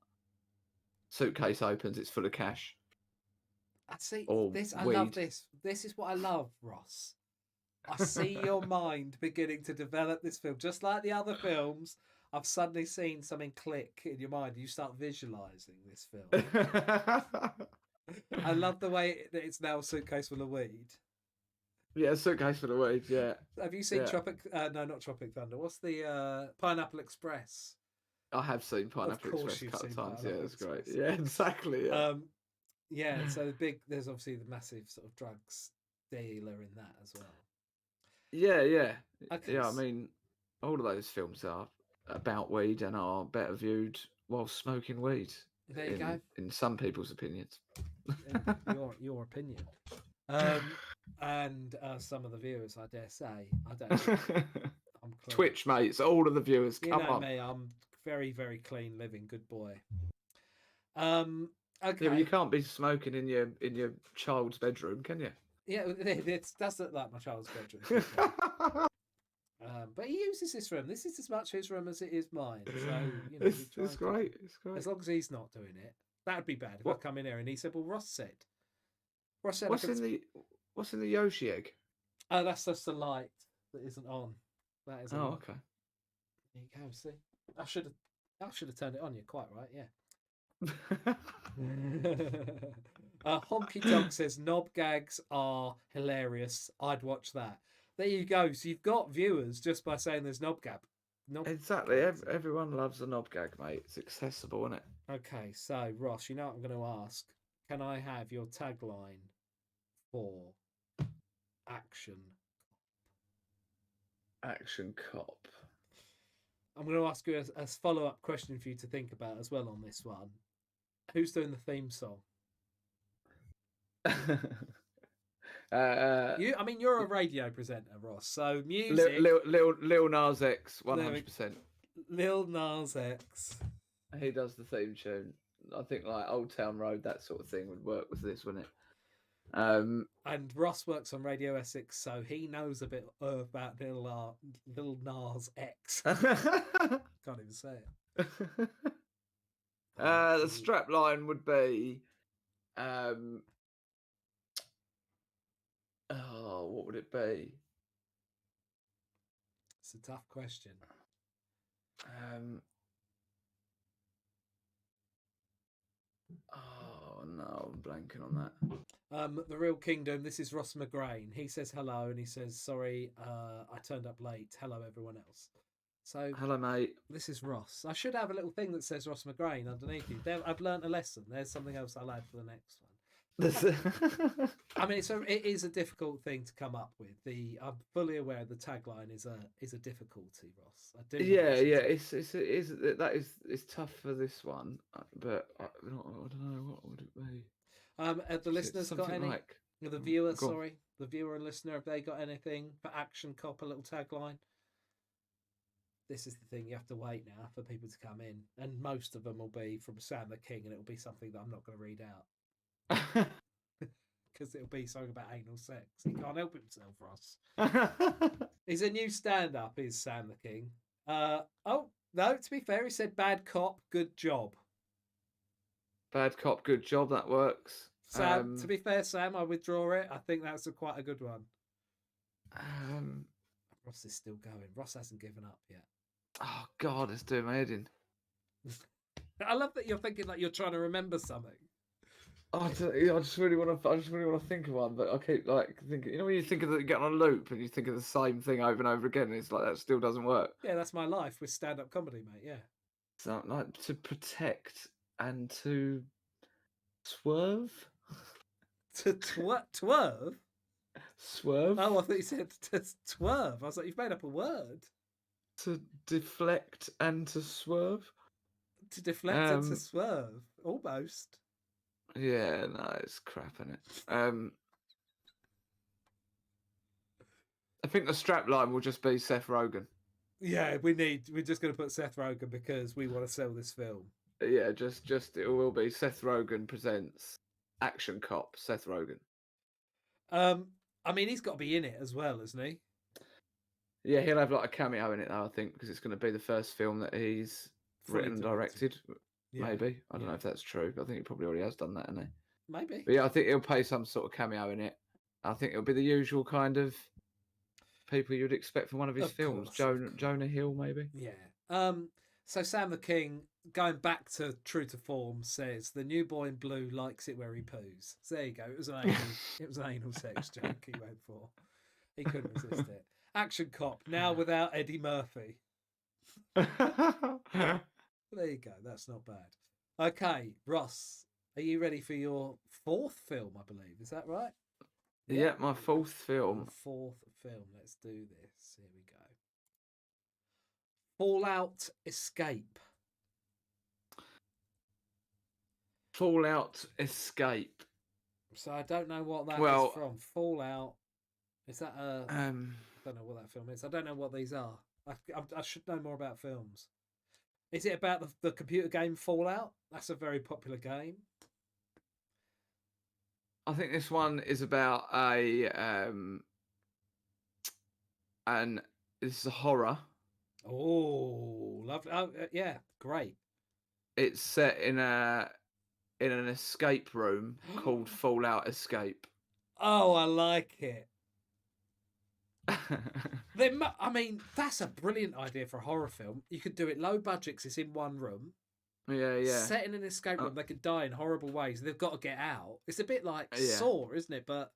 Suitcase opens, it's full of cash. I see or this. I weed. love this. This is what I love, Ross. I see your mind beginning to develop this film, just like the other films. I've suddenly seen something click in your mind. You start visualizing this film. I love the way that it's now a suitcase full of weed. Yeah, a suitcase full of weed. Yeah. Have you seen Tropic? No, not Tropic Thunder. What's the Pineapple Express? I have seen Pineapple Express a couple of times. Yeah, it's great. Yeah, exactly. Yeah. Yeah. So there's obviously the massive sort of drugs dealer in that as well. Yeah. Okay. Yeah, I mean, all of those films are about weed and are better viewed while smoking weed. There you go. In some people's opinions. Your opinion. And some of the viewers, I dare say, I don't. I'm clean. Twitch mates, all of the viewers, come on. Me, I'm very, very clean living, good boy. Okay. Yeah, but you can't be smoking in your child's bedroom, can you? Yeah, it does look like my child's bedroom. But he uses this room. This is as much his room as it is mine. So it's great. It's great. As long as he's not doing it, that would be bad. If I come in here and he said, "Well, Ross said." What's in the Yoshi egg? Oh, that's just the light that isn't on. That is. Oh, okay. There you go. See, I should have turned it on. You're quite right. Yeah. Honky Tonk says knob gags are hilarious. I'd watch that. There you go. So you've got viewers just by saying there's knob gag. Exactly. Everyone loves a knob gag, mate. It's accessible, isn't it? Okay, so Ross, you know what I'm going to ask? Can I have your tagline for Action? Action cop. I'm going to ask you a follow-up question for you to think about as well on this one. Who's doing the theme song? You're a radio presenter, Ross. So music. Lil Nas X, 100%. Lil Nas X. He does the theme tune. I think like Old Town Road, that sort of thing would work with this, wouldn't it? And Ross works on Radio Essex, so he knows a bit about Lil Nas X. Can't even say it. The strap line would be, what would it be? It's a tough question. Oh no, I'm blanking on that. The Real Kingdom. This is Ross Mcgrane. He says hello, and he says sorry, I turned up late. Hello, everyone else. So hello, mate. This is Ross. I should have a little thing that says Ross Mcgrane underneath you. I've learnt a lesson. There's something else I'll add for the next one. I mean, it is a difficult thing to come up with. I'm fully aware the tagline is a difficulty, Ross. I do. Yeah. It's tough for this one, but I don't know what would it be. The listeners got any? Like... The viewer, sorry, the viewer and listener, have they got anything for Action Cop? A little tagline. This is the thing, you have to wait now for people to come in, and most of them will be from Sam the King, and it'll be something that I'm not going to read out. Because it'll be something about anal sex. He can't help himself, Ross. He's a new stand-up, is Sam the King. Oh, no, to be fair, he said bad cop, good job. Bad cop, good job, that works. Sam, to be fair, Sam, I withdraw it. I think that's quite a good one. Ross is still going. Ross hasn't given up yet. Oh, God, it's doing my head in. I love that you're thinking like you're trying to remember something. I just really want to think of one, but I keep like thinking. You know when you think of that, you get on a loop and you think of the same thing over and over again, and it's like that still doesn't work. Yeah, that's my life with stand-up comedy, mate. Yeah. So like to protect and to swerve. To twerve. Swerve. Oh, I thought you said to twerve. I was like, you've made up a word. To deflect and to swerve. To deflect and to swerve, almost. Yeah, no, it's crap, isn't it? I think the strap line will just be Seth Rogen. Yeah, we're just going to put Seth Rogen because we want to sell this film. Yeah, just it will be Seth Rogen presents Action Cop. Seth Rogen. I mean, he's got to be in it as well, isn't he? Yeah, he'll have like a cameo in it though, I think, because it's going to be the first film that he's written and directed. Yeah. Maybe. I don't know if that's true, but I think he probably already has done that, hasn't he? Maybe. But yeah, I think he'll play some sort of cameo in it. I think it'll be the usual kind of people you'd expect from one of his films. Jonah Hill, maybe. Yeah. So Sam the King, going back to true to form, says the new boy in blue likes it where he poos. So there you go. It was an anal sex joke he went for. He couldn't resist it. Action Cop, now without Eddie Murphy. There you go. That's not bad. Okay, Ross, are you ready for your fourth film, I believe? Is that right? Yeah, my fourth film. Let's do this. Here we go. Fallout Escape. Fallout Escape. So I don't know what that is from. Fallout. Is that a... I don't know what that film is. I don't know what these are. I should know more about films. Is it about the computer game Fallout? That's a very popular game. I think this one is about this is a horror. Oh, lovely. Oh, yeah, great. It's set in an escape room called Fallout Escape. Oh, I like it. I mean, that's a brilliant idea for a horror film. You could do it low budget 'cause it's in one room. Yeah. Set in an escape room, they could die in horrible ways. They've got to get out. It's a bit like Yeah. Saw, isn't it? But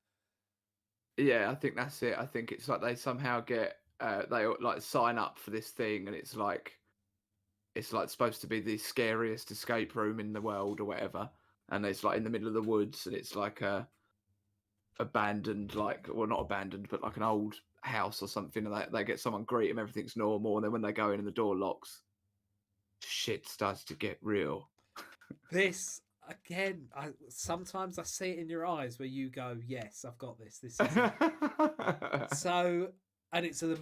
Yeah, I think that's it. I think it's like they somehow get they like sign up for this thing, and it's like supposed to be the scariest escape room in the world or whatever, and it's like in the middle of the woods, and it's like a abandoned, like, well, not abandoned, but like an old house or something, and they get someone greet them, everything's normal, and then when they go in and the door locks, shit starts to get real. this again, sometimes I see it in your eyes where you go, "Yes, I've got this. This is it." So, and it's a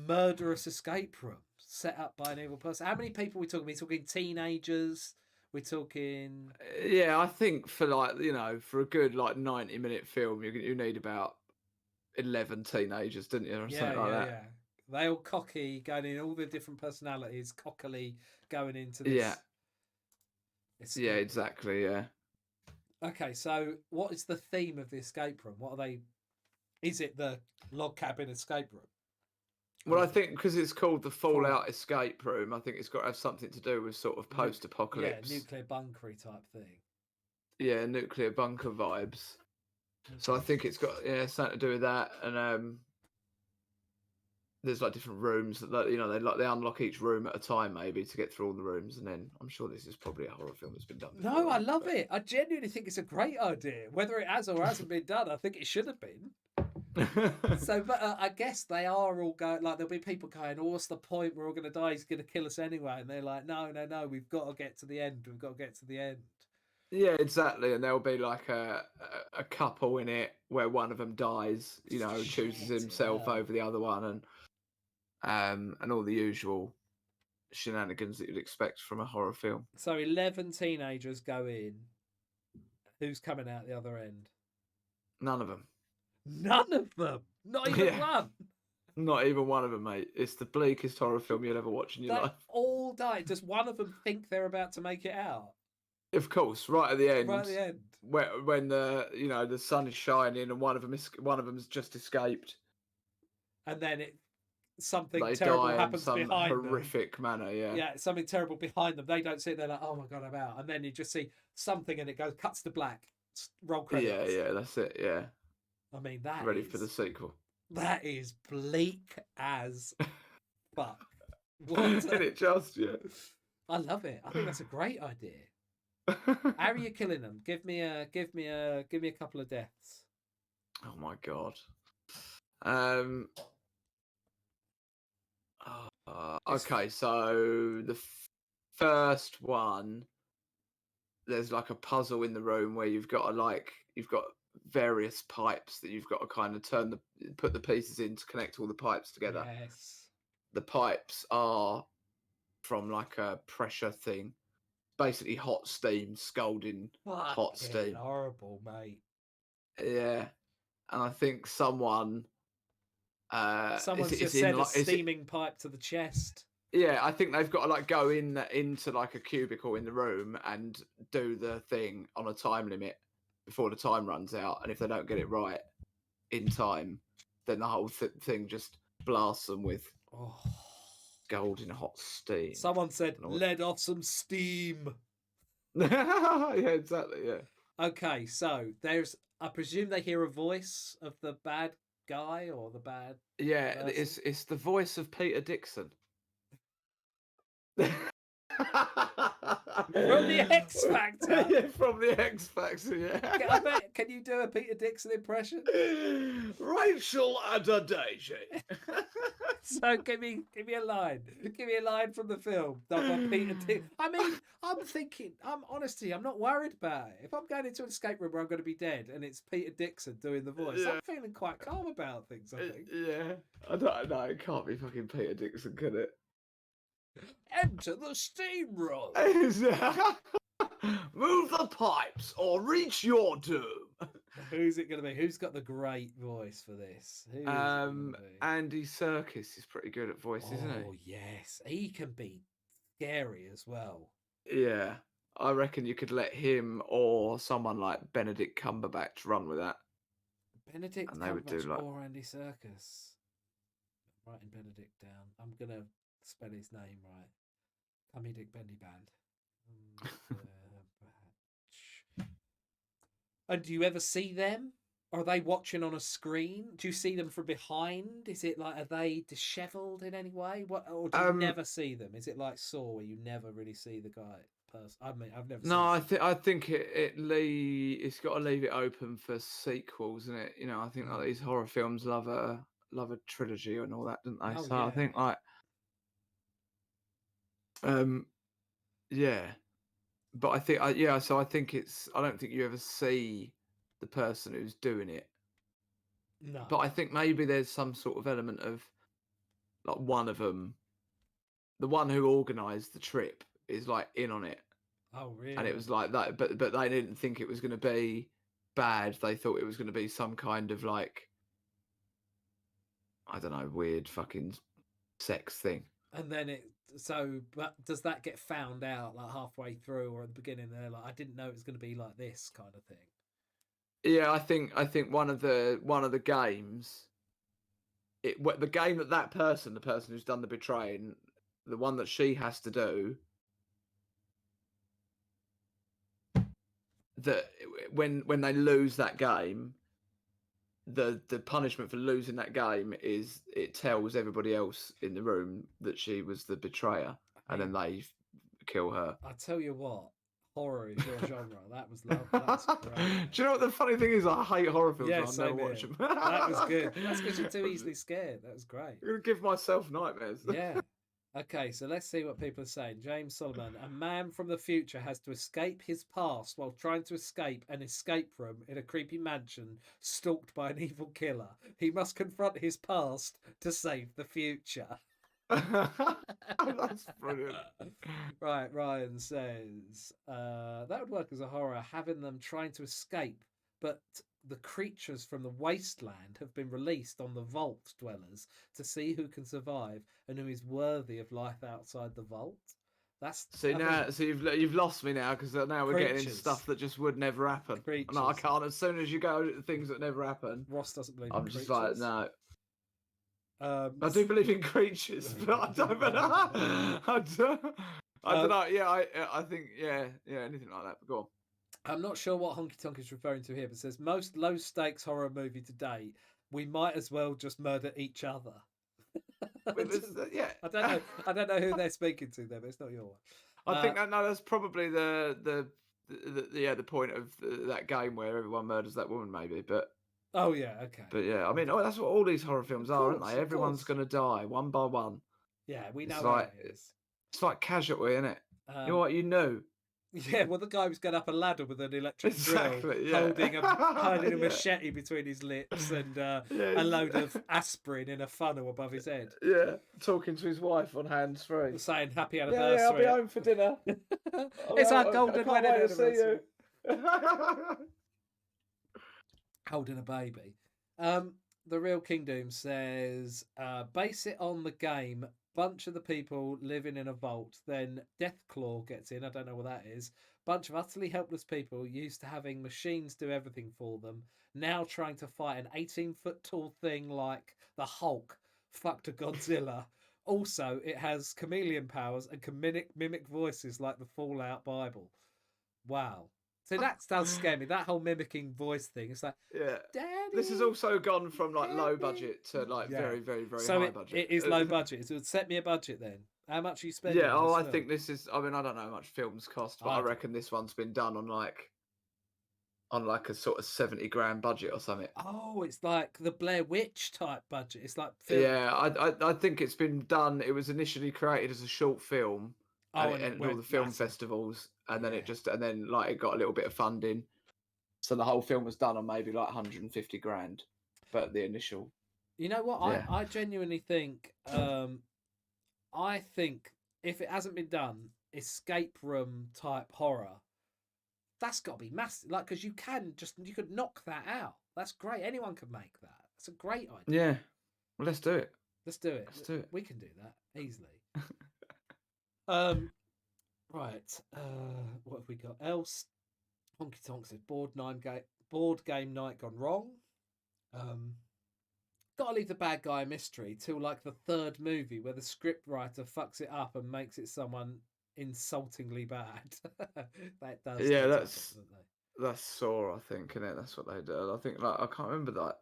murderous escape room set up by an evil person. How many people are we talking? We're talking teenagers. We're talking. Yeah, I think for like, for a good like 90-minute film, you need about 11 teenagers, didn't you, or something like that? Yeah. They all cocky, going in all the different personalities, cockily going into this. Yeah. Yeah, exactly. Yeah. Okay, so what is the theme of the escape room? What are they? Is it the log cabin escape room? Well, I think because it's called the Fallout Escape Room, I think it's got to have something to do with sort of post-apocalypse. Yeah, nuclear bunkery type thing. Yeah, nuclear bunker vibes. So I think it's got something to do with that, and there's like different rooms that they unlock each room at a time maybe to get through all the rooms, and then I'm sure this is probably a horror film that's been done before. No, I love it. I genuinely think it's a great idea. Whether it has or hasn't been done, I think it should have been. So, but I guess they are all going, like, there'll be people going, "Oh, what's the point? We're all going to die. He's going to kill us anyway." And they're like, "No, we've got to get to the end. We've got to get to the end." Yeah, exactly. And there'll be like a couple in it where one of them dies, chooses himself over the other one, and all the usual shenanigans that you'd expect from a horror film. So 11 teenagers go in. Who's coming out the other end? None of them. None of them. Not even one. Not even one of them, mate. It's the bleakest horror film you'll ever watch in your life. All die. Does one of them think they're about to make it out? Of course, right at the end. Right at the end. When the sun is shining and one of them's just escaped. And then something terrible happens behind them. Horrific manner, yeah. Yeah, something terrible behind them. They don't see it. They're like, "Oh my God, I'm out." And then you just see something and it cuts to black. Roll credits. Yeah, that's it, yeah. I mean, ready for the sequel. That is bleak as fuck. Isn't it just, yeah? I love it. I think that's a great idea. How are you killing them? Give me a couple of deaths. Oh my God. Okay, so the first one, there's like a puzzle in the room where you've got various pipes that you've got to kind of put the pieces in to connect all the pipes together. Yes. The pipes are from like a pressure thing, basically hot steam, scalding hot steam. Horrible, mate. Yeah, and I think someone's just sent a steaming pipe to the chest. Yeah, I think they've got to like go into like a cubicle in the room and do the thing on a time limit before the time runs out, and if they don't get it right in time, then the whole thing just blasts them with golden hot steam. Someone said, "Let off some steam." Yeah, exactly. Yeah. Okay, so I presume they hear a voice of the bad guy or the bad. Yeah, person. It's the voice of Peter Dixon. From the X Factor. Yeah, from the X Factor. Yeah. Can you do a Peter Dixon impression? Rachel Adadeji. So give me a line. Give me a line from the film. Peter Dixon. I mean, I'm not worried about it. If I'm going into an escape room where I'm going to be dead and it's Peter Dixon doing the voice, I'm feeling quite calm about things, I think. Yeah. I don't know. It can't be fucking Peter Dixon, can it? Enter the steam room. Move the pipes or reach your doom. Who's it going to be? Who's got the great voice for this? Andy Serkis is pretty good at voice, isn't he? Oh, yes. He can be scary as well. Yeah. I reckon you could let him or someone like Benedict Cumberbatch run with that. Benedict Cumberbatch or Andy Serkis. Writing Benedict down. I'm gonna spell his name right. Cummy Dick Bendy Band. And do you ever see them? Are they watching on a screen? Do you see them from behind? Is it like, are they dishevelled in any way? What, or do you never see them? Is it like Saw, where you never really see the guy person? I mean, I've never. No, seen I think it's got to leave it open for sequels, isn't it? You know, I think like these horror films love a trilogy and all that, don't they? Oh, So yeah. I think like, yeah. But I think, so I think I don't think you ever see the person who's doing it. No. But I think maybe there's some sort of element of like one of them, the one who organised the trip, is like in on it. Oh, really? And it was like that, but they didn't think it was going to be bad. They thought it was going to be some kind of like, I don't know, weird fucking sex thing. And then but does that get found out like halfway through or at the beginning? They're like, I didn't know it was going to be like this kind of thing. Yeah, I think one of the games, the game that the person who's done the betraying, the one that she has to do, that when they lose that game, the punishment for losing that game is it tells everybody else in the room that she was the betrayer, and then they kill her. I tell you what, horror is your genre. That was lovely. That's great. Do you know what the funny thing is? I hate horror films. Yeah, I never watch them. That was good. That's because you're too easily scared. That was great. I'm gonna give myself nightmares. Yeah. Okay, so let's see what people are saying. James Solomon, a man from the future has to escape his past while trying to escape an escape room in a creepy mansion stalked by an evil killer. He must confront his past to save the future. That's brilliant. Right, Ryan says that would work as a horror, having them trying to escape, but the creatures from the wasteland have been released on the vault dwellers to see who can survive and who is worthy of life outside the vault. So you've lost me now, because now we're getting into stuff that just would never happen. No, I can't. As soon as you go to things that never happen, Ross doesn't believe. I'm just like, no. I do believe in creatures, but I don't know. I don't know. Yeah, I think anything like that. But go on. I'm not sure what Honky Tonk is referring to here, but it says most low stakes horror movie to date. We might as well just murder each other. Yeah, I don't know who they're speaking to there, but it's not your one. I think that's probably the point of that game where everyone murders that woman, maybe. But oh yeah, okay. But yeah, I mean, that's what all these horror films are, aren't they? Everyone's going to die one by one. Yeah, we know how it is. It's like Casualty, isn't it? You know what? You know. Yeah, well, the guy was going up a ladder with an electric drill, yeah. holding a machete between his lips and a load of aspirin in a funnel above his head. Yeah, talking to his wife on hands free, saying happy anniversary. Yeah, I'll be home for dinner. It's our golden wedding anniversary. See you. Holding a baby. The Real King Doom says, base it on the game. Bunch of the people living in a vault. Then Deathclaw gets in. I don't know what that is. Bunch of utterly helpless people used to having machines do everything for them. Now trying to fight an 18-foot tall thing like the Hulk. Fucked a Godzilla. Also, it has chameleon powers and can mimic voices like the Fallout Bible. Wow. So that does scare me. That whole mimicking voice thing. It's like, Daddy, this has also gone from like low budget to like very, very, very high budget. It is low budget. So set me a budget then. How much are you spending? Yeah, I think this is. I mean, I don't know how much films cost, but I reckon this one's been done on like a sort of 70 grand budget or something. Oh, it's like the Blair Witch type budget. It's like I think it's been done. It was initially created as a short film. And it entered all the film festivals, and then it got a little bit of funding, so the whole film was done on maybe like 150 grand, but the initial. You know what? Yeah. I genuinely think, I think if it hasn't been done, escape room type horror, that's got to be massive. Like, because you could knock that out. That's great. Anyone could make that. That's a great idea. Yeah, well, let's do it. Let's do it. We can do that easily. Right. What have we got else? Honky Tonk said board game night gone wrong. got to leave the bad guy a mystery till like the third movie where the script writer fucks it up and makes it someone insultingly bad. That does. Yeah, Tend to happen, doesn't they? that's Saw, I think, isn't it? That's what they do. I think like I can't remember that.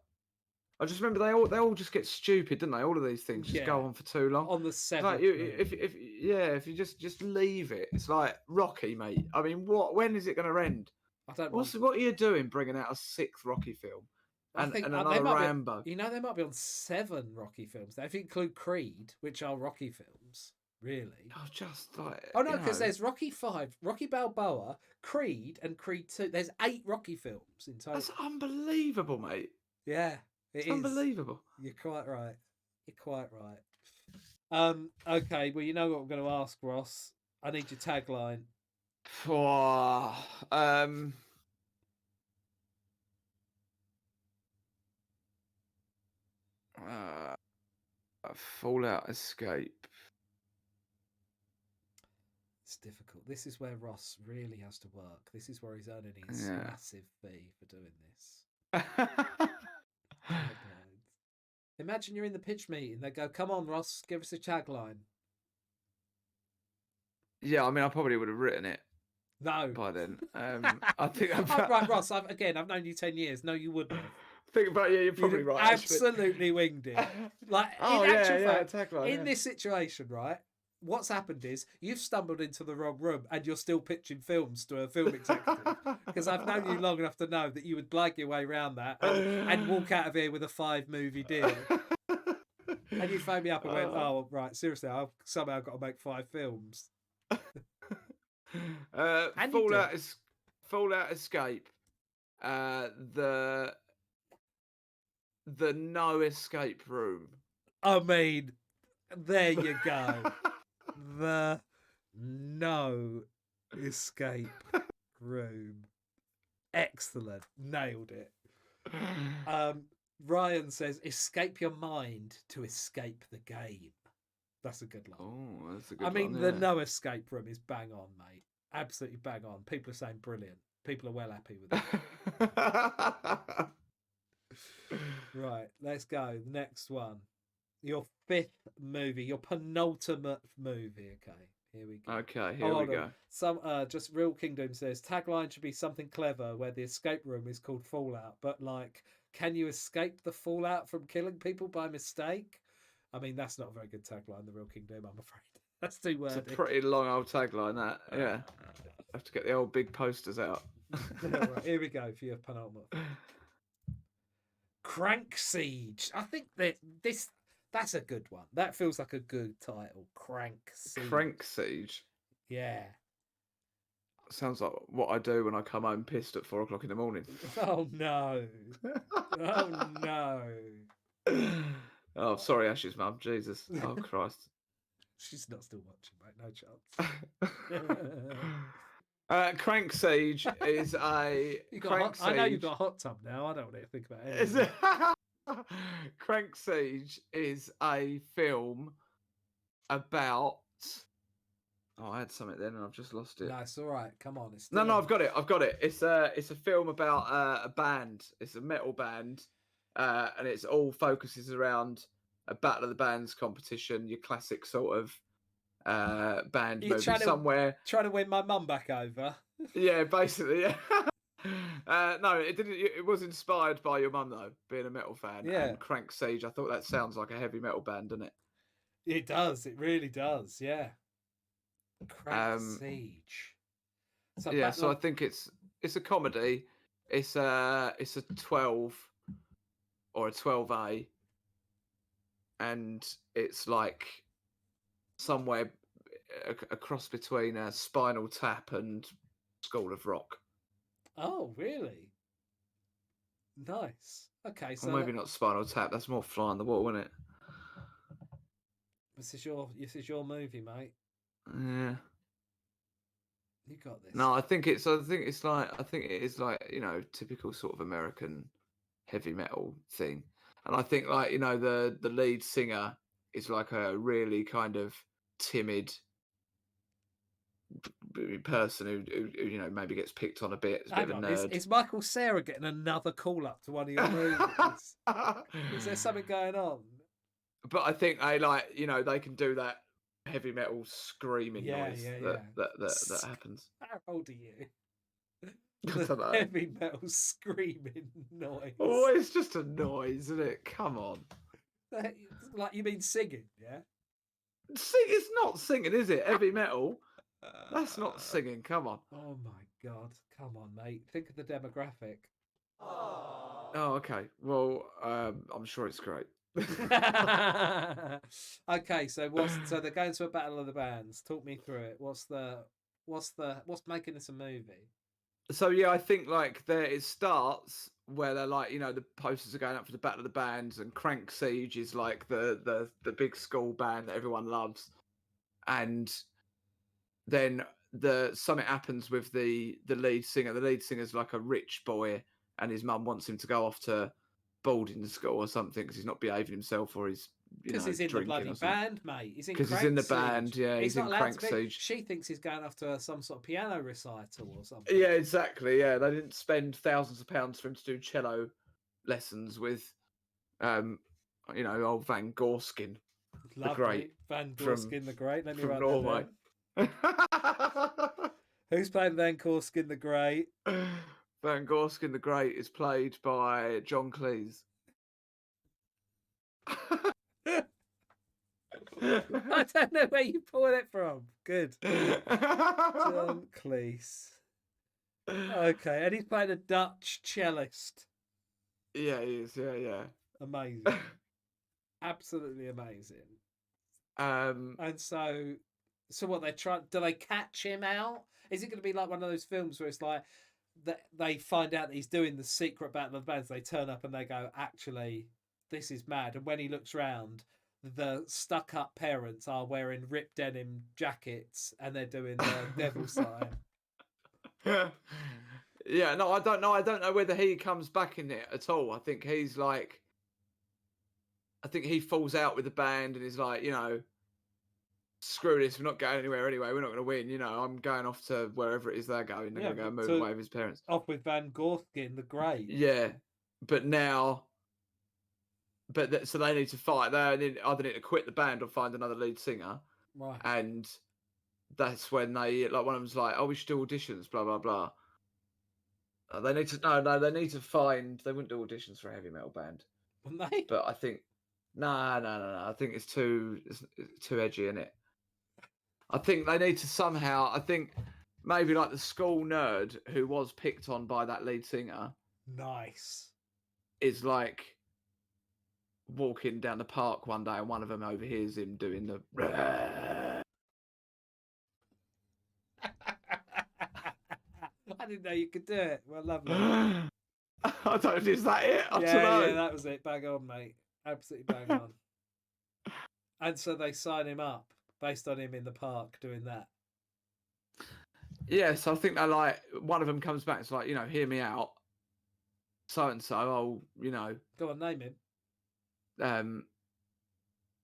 I just remember they all just get stupid, didn't they? All of these things just go Yeah. on for too long. On the It's seventh like you, movie. if you just leave it, it's like Rocky, mate. I mean, when is it going to end? I don't want. What are you doing, bringing out a sixth Rocky film I and think they another might Rambo? be. You know, they might be on 7 Rocky films. Now, if you include Creed, which are Rocky films, really. Oh, just like Oh no, because there's Rocky 5, Rocky Balboa, Creed, and Creed 2. There's 8 Rocky films in total. that's unbelievable, mate. Yeah, it's unbelievable. You're quite right. You're quite right. Okay, well, you know what I'm going to ask, Ross. I need your tagline. Fallout Escape. It's difficult. This is where Ross really has to work. This is where he's earning his massive fee for doing this. Taglines. Imagine you're in the pitch meeting. They go, "Come on, Ross, give us a tagline." Yeah, I mean, I probably would have written it. No. By then, I think. Right, Ross. I've known you 10 years. No, you wouldn't have. Think about you're probably right. Absolutely winged it. Like in actual fact, tagline, in this situation, right? What's happened is you've stumbled into the wrong room and you're still pitching films to a film executive. Because I've known you long enough to know that you would blag your way around that and walk out of here with a 5-movie deal. And you phoned me up and went, "Oh, right, seriously, I've somehow got to make 5 films." Fallout Escape. The no escape room. I mean, there you go. The no escape room. Excellent. Nailed it. Ryan says, "Escape your mind to escape the game." That's a good line. Oh, that's a good one. I mean, yeah. The no escape room is bang on, mate. Absolutely bang on. People are saying brilliant. People are well happy with it. Right, let's go. Next one. Your 5th movie, your penultimate movie. Okay, here we go. Okay, here we go. Some just Real Kingdom says tagline should be something clever where the escape room is called Fallout, but like, can you escape the fallout from killing people by mistake? I mean, that's not a very good tagline, The Real Kingdom, I'm afraid. That's too wordy. It's a pretty long old tagline, that. Yeah. Have to get the old big posters out. Right, here we go for your penultimate. Crank Siege. I think that's a good one. That feels like a good title. Crank Siege. Crank Siege? Yeah. Sounds like what I do when I come home pissed at 4 o'clock in the morning. Oh, no. Oh, no. Oh, sorry, Ash's mum. Jesus. Oh, Christ. She's not still watching, mate. No chance. Crank Siege is a... I know you've got a hot tub now. I don't want to think about it. Crank Siege is a film about... Oh, I had something then and I've just lost it. No, it's all right. Come on. No, I've got it. It's a film about a band. It's a metal band. And it's all focuses around a Battle of the Bands competition, your classic sort of band movie somewhere. Trying to win my mum back over. Yeah, basically, yeah. No, it didn't. It was inspired by your mum, though, being a metal fan. Yeah. And Crank Siege, I thought that sounds like a heavy metal band, doesn't it? It does. It really does, yeah. Crank Siege. So I think it's a comedy. It's a 12 or a 12A, and it's like somewhere a cross between Spinal Tap and School of Rock. Oh, really? Nice. Okay, so maybe not Spinal Tap. That's more Fly on the Wall, isn't it? This is your movie, mate. Yeah. You got this. No, I think it is like, typical sort of American heavy metal thing. And I think like, the lead singer is like a really kind of timid, person who you know maybe gets picked on a bit, is a bit Hang of on, a nerd. is Michael Cera getting another call up to one of your movies? Is there something going on? But I think they like, you know, they can do that heavy metal screaming noise that happens. How old are you? I The don't know. heavy metal screaming noise. Oh, it's just a noise, isn't it? Come on. Like, you mean singing, yeah? It's not singing, is it? Heavy metal. That's not singing. Come on. Oh my god. Come on, mate. Think of the demographic. Oh, okay. Well, I'm sure it's great. Okay, so they're going to a battle of the bands. Talk me through it. What's making this a movie? So yeah, I think like it starts where they're like, you know, the posters are going up for the Battle of the Bands, and Crank Siege is like the big school band that everyone loves, and then something happens with the lead singer. The lead singer's like a rich boy, and his mum wants him to go off to boarding school or something because he's not behaving himself, or he's Because he's in the bloody band, mate. He's in because he's in the band. Yeah, he's he's not in allowed Crank to be. Siege. She thinks he's going off to some sort of piano recital or something. Yeah, exactly. Yeah, they didn't spend thousands of pounds for him to do cello lessons with, you know, old Van Gorskin, the great Van Gorskin the Great. Let me from write Norway. that down. Who's playing Van Gorskin the Great? Van Gorskin the Great is played by John Cleese. I don't know where you pulled it from. Good. John Cleese. Okay, and he's playing a Dutch cellist. Yeah, he is. Yeah. Amazing. Absolutely amazing. And so what they try? Do they catch him out? Is it going to be like one of those films where it's like that they find out that he's doing the secret battle of the bands? They turn up and they go, actually, this is mad. And when he looks round, the stuck-up parents are wearing ripped denim jackets and they're doing the devil sign. Yeah, no, I don't know. I don't know whether he comes back in it at all. I think he's like, I think he falls out with the band and is like, you know, screw this, we're not going anywhere anyway, we're not going to win, you know, I'm going off to wherever it is they're going, they're going to go move away with his parents. Off with Van Gorskin the Great. Yeah, but now, so they need to fight, they either need to quit the band or find another lead singer. Right. And that's when they, like, one of them's like, oh, we should do auditions, blah, blah, blah. They need to, they need to find, they wouldn't do auditions for a heavy metal band. Wouldn't they? But I think, no, I think it's too edgy, isn't it? I think they need to somehow, I think maybe like the school nerd who was picked on by that lead singer. Nice. Is like walking down the park one day and one of them overhears him doing the... I didn't know you could do it. Well, lovely. I don't know, is that it? I don't know. Yeah, that was it. Bang on, mate. Absolutely bang on. And so they sign him up based on him in the park doing that. Yeah, so I think they're like, one of them comes back, it's like, you know, hear me out. So-and-so, oh, you know. Go on, name him.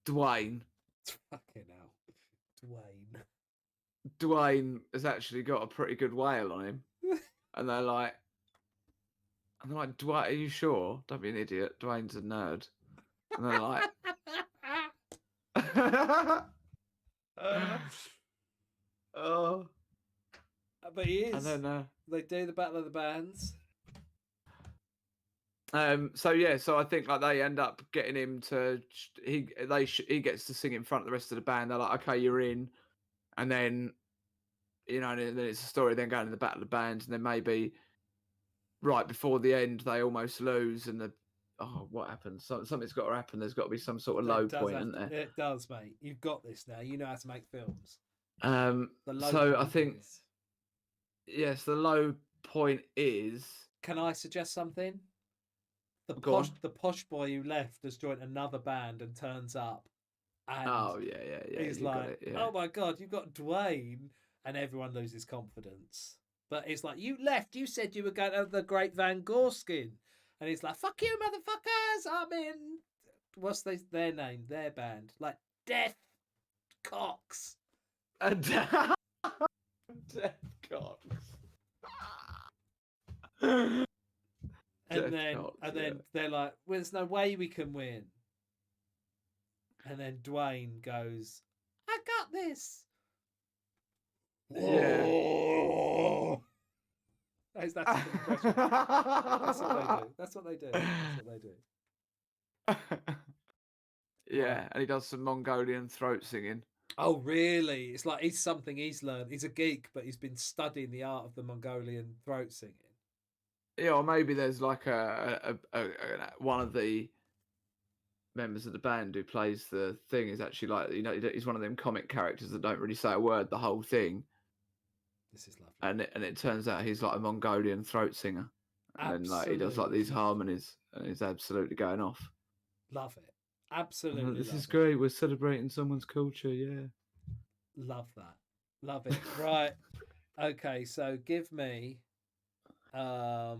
Dwayne. Fucking hell. Dwayne has actually got a pretty good wail on him. And they're like, Dwayne, are you sure? Don't be an idiot. Dwayne's a nerd. And they're like... oh, but he is. I don't know. They do the Battle of the Bands. So I think like they end up getting him to he gets to sing in front of the rest of the band. They're like, okay, you're in, and then you know, and then it's a story. Then going to the Battle of the Bands, and then maybe right before the end they almost lose, and what happens? Something's got to happen. There's got to be some sort of low point, isn't there? It does, mate. You've got this now. You know how to make films. So I think yes, the low point is. Can I suggest something? The posh boy who left has joined another band and turns up. And he's like, oh my God, you've got Dwayne. And everyone loses confidence. But it's like, you left. You said you were going to the great Van Gorskin. And he's like, fuck you, motherfuckers. I'm in. What's their name? Their band. Like, Death Cox. Death Cox. And Death then Cox, and yeah. then they're like, well, there's no way we can win. And then Dwayne goes, I got this. Yeah. That's the impression. That's what they do. That's what they do. That's what they do. Yeah, Right. and he does some Mongolian throat singing. Oh, really? It's like it's something he's learned. He's a geek, but he's been studying the art of the Mongolian throat singing. Yeah, or maybe there's like one of the members of the band who plays the thing is actually like, you know, he's one of them comic characters that don't really say a word the whole thing, This is lovely. and it turns out he's like a Mongolian throat singer, and then like he does like these Absolutely. harmonies, and he's absolutely going off. Love it. Absolutely. This love is it. great. We're celebrating someone's culture. Yeah. Love that. Love it. Right. Okay, so give me right,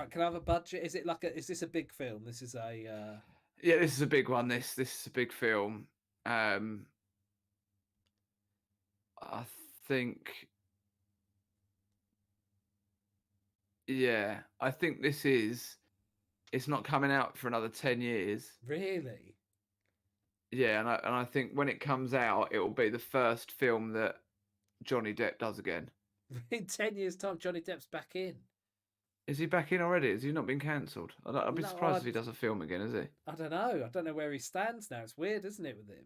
can I have a budget? Is it like is this a big film? This is a Yeah, this is a big one. This is a big film. I think. Yeah, I think this is. It's not coming out for another 10 years. really? Yeah, and I think when it comes out, it will be the first film that Johnny Depp does again. In 10 years' time, Johnny Depp's back in. Is he back in already? Has he not been cancelled? I'd be No, surprised if he does a film again, is he? I don't know. I don't know where he stands now. It's weird, isn't it, with him?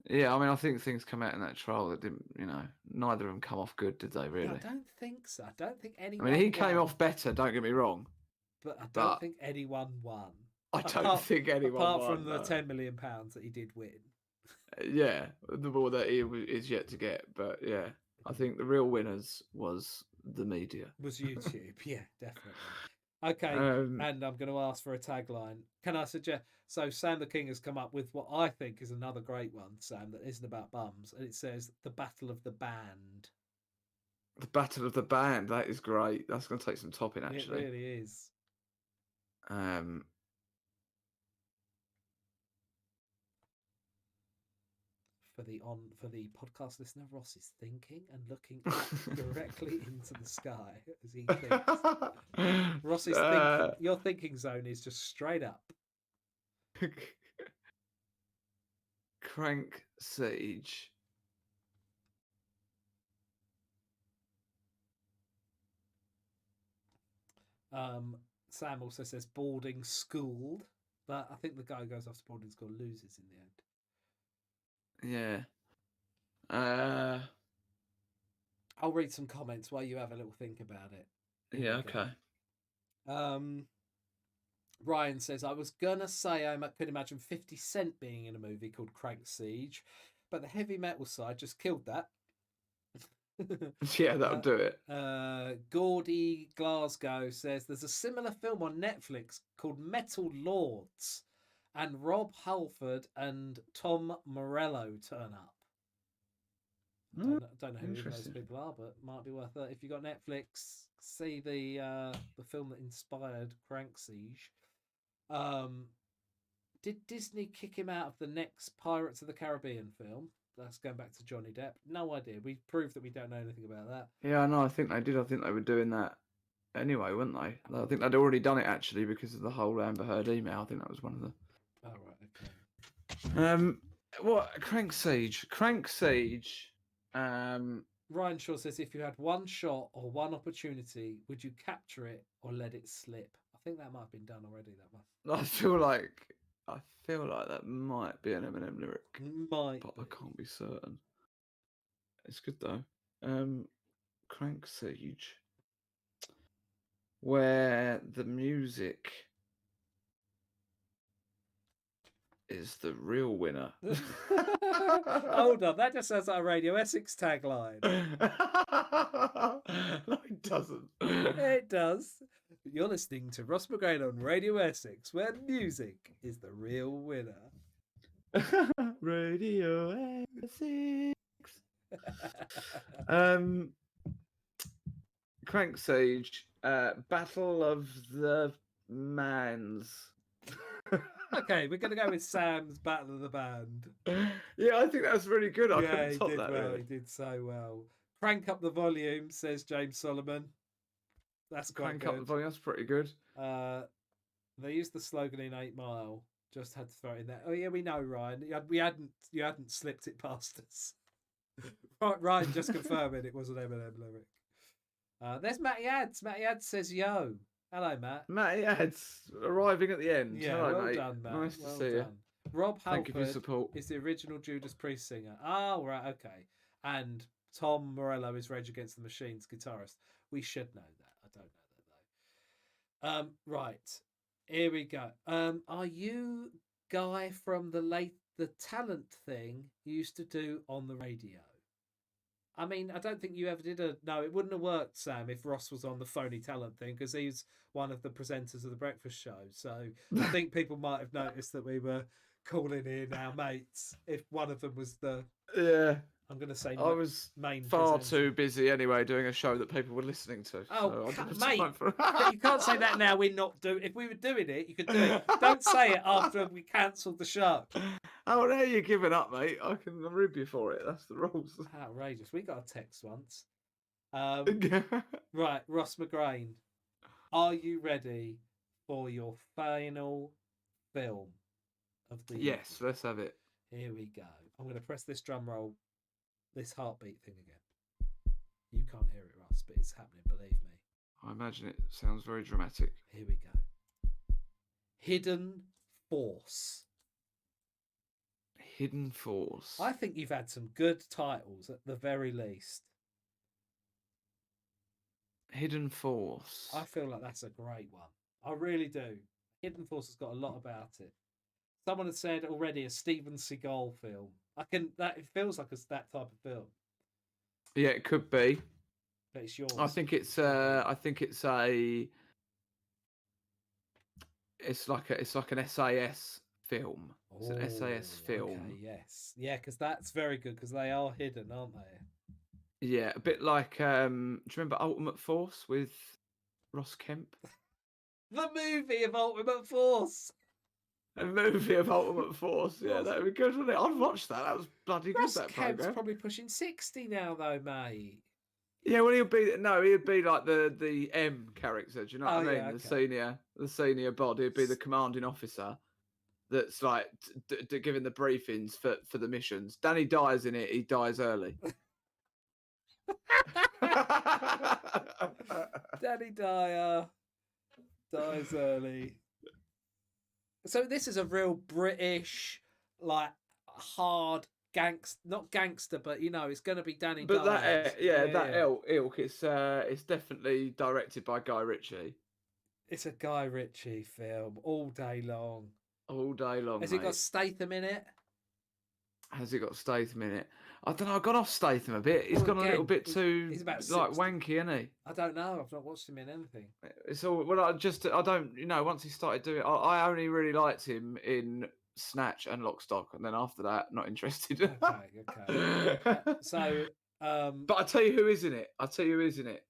Yeah, I mean, I think things come out in that trial that didn't, you know, neither of them come off good, did they, really? I don't think so. I don't think I anyone mean, he came won, off better, don't get me wrong. but I don't but think anyone won. I don't think anyone apart won, from the no. £10 million that he did win. Yeah, the ball that he is yet to get. But yeah, I think the real winners was the media. Was YouTube. Yeah, definitely. Okay, and I'm going to ask for a tagline. Can I suggest? So Sam the King has come up with what I think is another great one, Sam, that isn't about bums, and it says the Battle of the Band. The Battle of the Band. That is great. That's going to take some topping, actually. It really is. For the podcast listener, Ross is thinking and looking directly into the sky as he thinks. Ross is thinking. Your thinking zone is just straight up. Crank Siege. Sam also says boarding schooled, but I think the guy who goes off to boarding school loses in the end. Yeah. I'll read some comments while you have a little think about it. Yeah, okay. Ryan says, I was gonna say I could imagine 50 Cent being in a movie called Crank Siege, but the heavy metal side just killed that. Yeah, that'll do it. Gordy Glasgow says there's a similar film on Netflix called Metal Lords, and Rob Halford and Tom Morello turn up. I don't know who those people are, but might be worth it. If you got Netflix, see the film that inspired Crank Siege. Did Disney kick him out of the next Pirates of the Caribbean film? That's going back to Johnny Depp. No idea. We proved that we don't know anything about that. Yeah, no, I think they did. I think they were doing that anyway, weren't they? I think they'd already done it actually because of the whole Amber Heard email. I think that was one of the. Oh right, okay. What Crank Siege? Crank Siege. Ryan Shaw says, if you had one shot or one opportunity, would you capture it or let it slip? I think that might have been done already. That one. I feel like that might be an Eminem lyric. Might, but I can't be certain. It's good though. Crank Siege, where the music is the real winner. Hold on, that just sounds like a Radio Essex tagline. No, it doesn't. It does. You're listening to Ross Mcgrane on Radio Essex, where music is the real winner. Radio Essex. Crank Siege, Battle of the Mans. Okay, we're gonna go with Sam's Battle of the Band. Yeah, I think that's really good. I Yeah, couldn't he top did that. well. Really. He did so well. Crank up the volume, says James Solomon. That's quite Crank up the good. volume. That's pretty good. They used the slogan in 8 Mile. Just had to throw it in there. Oh yeah, we know, Ryan. You hadn't slipped it past us. Ryan just confirming it was an Eminem lyric. There's Matty Ads. Matty Ads says yo. Hello, Matt. Matt, yeah, it's arriving at the end. Yeah, Hello, well mate. done, Matt. Nice well to see done. you. Rob Thank you for your Halford support. is the original Judas Priest singer. Oh, right, okay. And Tom Morello is Rage Against the Machine's guitarist. We should know that. I don't know that though. Right. Here we go. Are you Guy from the talent thing you used to do on the radio? I mean, I don't think you ever did no, it wouldn't have worked, Sam, if Ross was on the phony talent thing, because he's one of the presenters of the breakfast show. So I think people might have noticed that we were calling in our mates if one of them was Yeah. I'm going to say I was main far presenter. too busy anyway doing a show that people were listening to. Oh, so I didn't have mate, time for... you can't say that now. We're not doing. If we were doing it, you could do it. Don't say it after we cancelled the show. Oh, now you're giving up, mate. I can rib you for it. That's the rules. Outrageous. We got a text once. Right, Ross Mcgrane. Are you ready for your final film of the Yes, let's have it. Here we go. I'm going to press this drum roll, this heartbeat thing again. You can't hear it, Ross, but it's happening, believe me. I imagine it sounds very dramatic. Here we go. Hidden Force. Hidden Force. I think you've had some good titles at the very least. Hidden Force. I feel like that's a great one. I really do. Hidden Force has got a lot about it. Someone had said already a Steven Seagal film. It feels like it's that type of film. Yeah, it could be. But it's yours. I think it's like an SAS film. It's an SAS film. Okay, yes. Yeah, because that's very good because they are hidden, aren't they? Yeah, a bit like do you remember Ultimate Force with Ross Kemp? The movie of Ultimate Force. A movie of Ultimate Force. Yeah, that would be good, wouldn't it? I'd watch that. That was bloody good. Ross That Kemp's program. probably pushing 60 now, though, mate. Yeah, well, he'd be like the M character. Do you know what I mean? Yeah, okay. The senior bod. He'd be the commanding officer that's like giving the briefings for the missions. Danny dies in it. He dies early. Danny Dyer dies early. So this is a real British, like, hard not gangster, but it's going to be Danny Dyer. But that ilk. It's definitely directed by Guy Ritchie. It's a Guy Ritchie film all day long. All day long. Has it got Statham in it? Has it got Statham in it? I don't know. I got off Statham a bit. He's gone a little bit too he's about like 60. wanky, isn't he? I don't know. I've not watched him in anything. It's all well. I don't. Once he started doing, I only really liked him in Snatch and Lock, Stock, and then after that, not interested. Okay. But I tell you who is in it.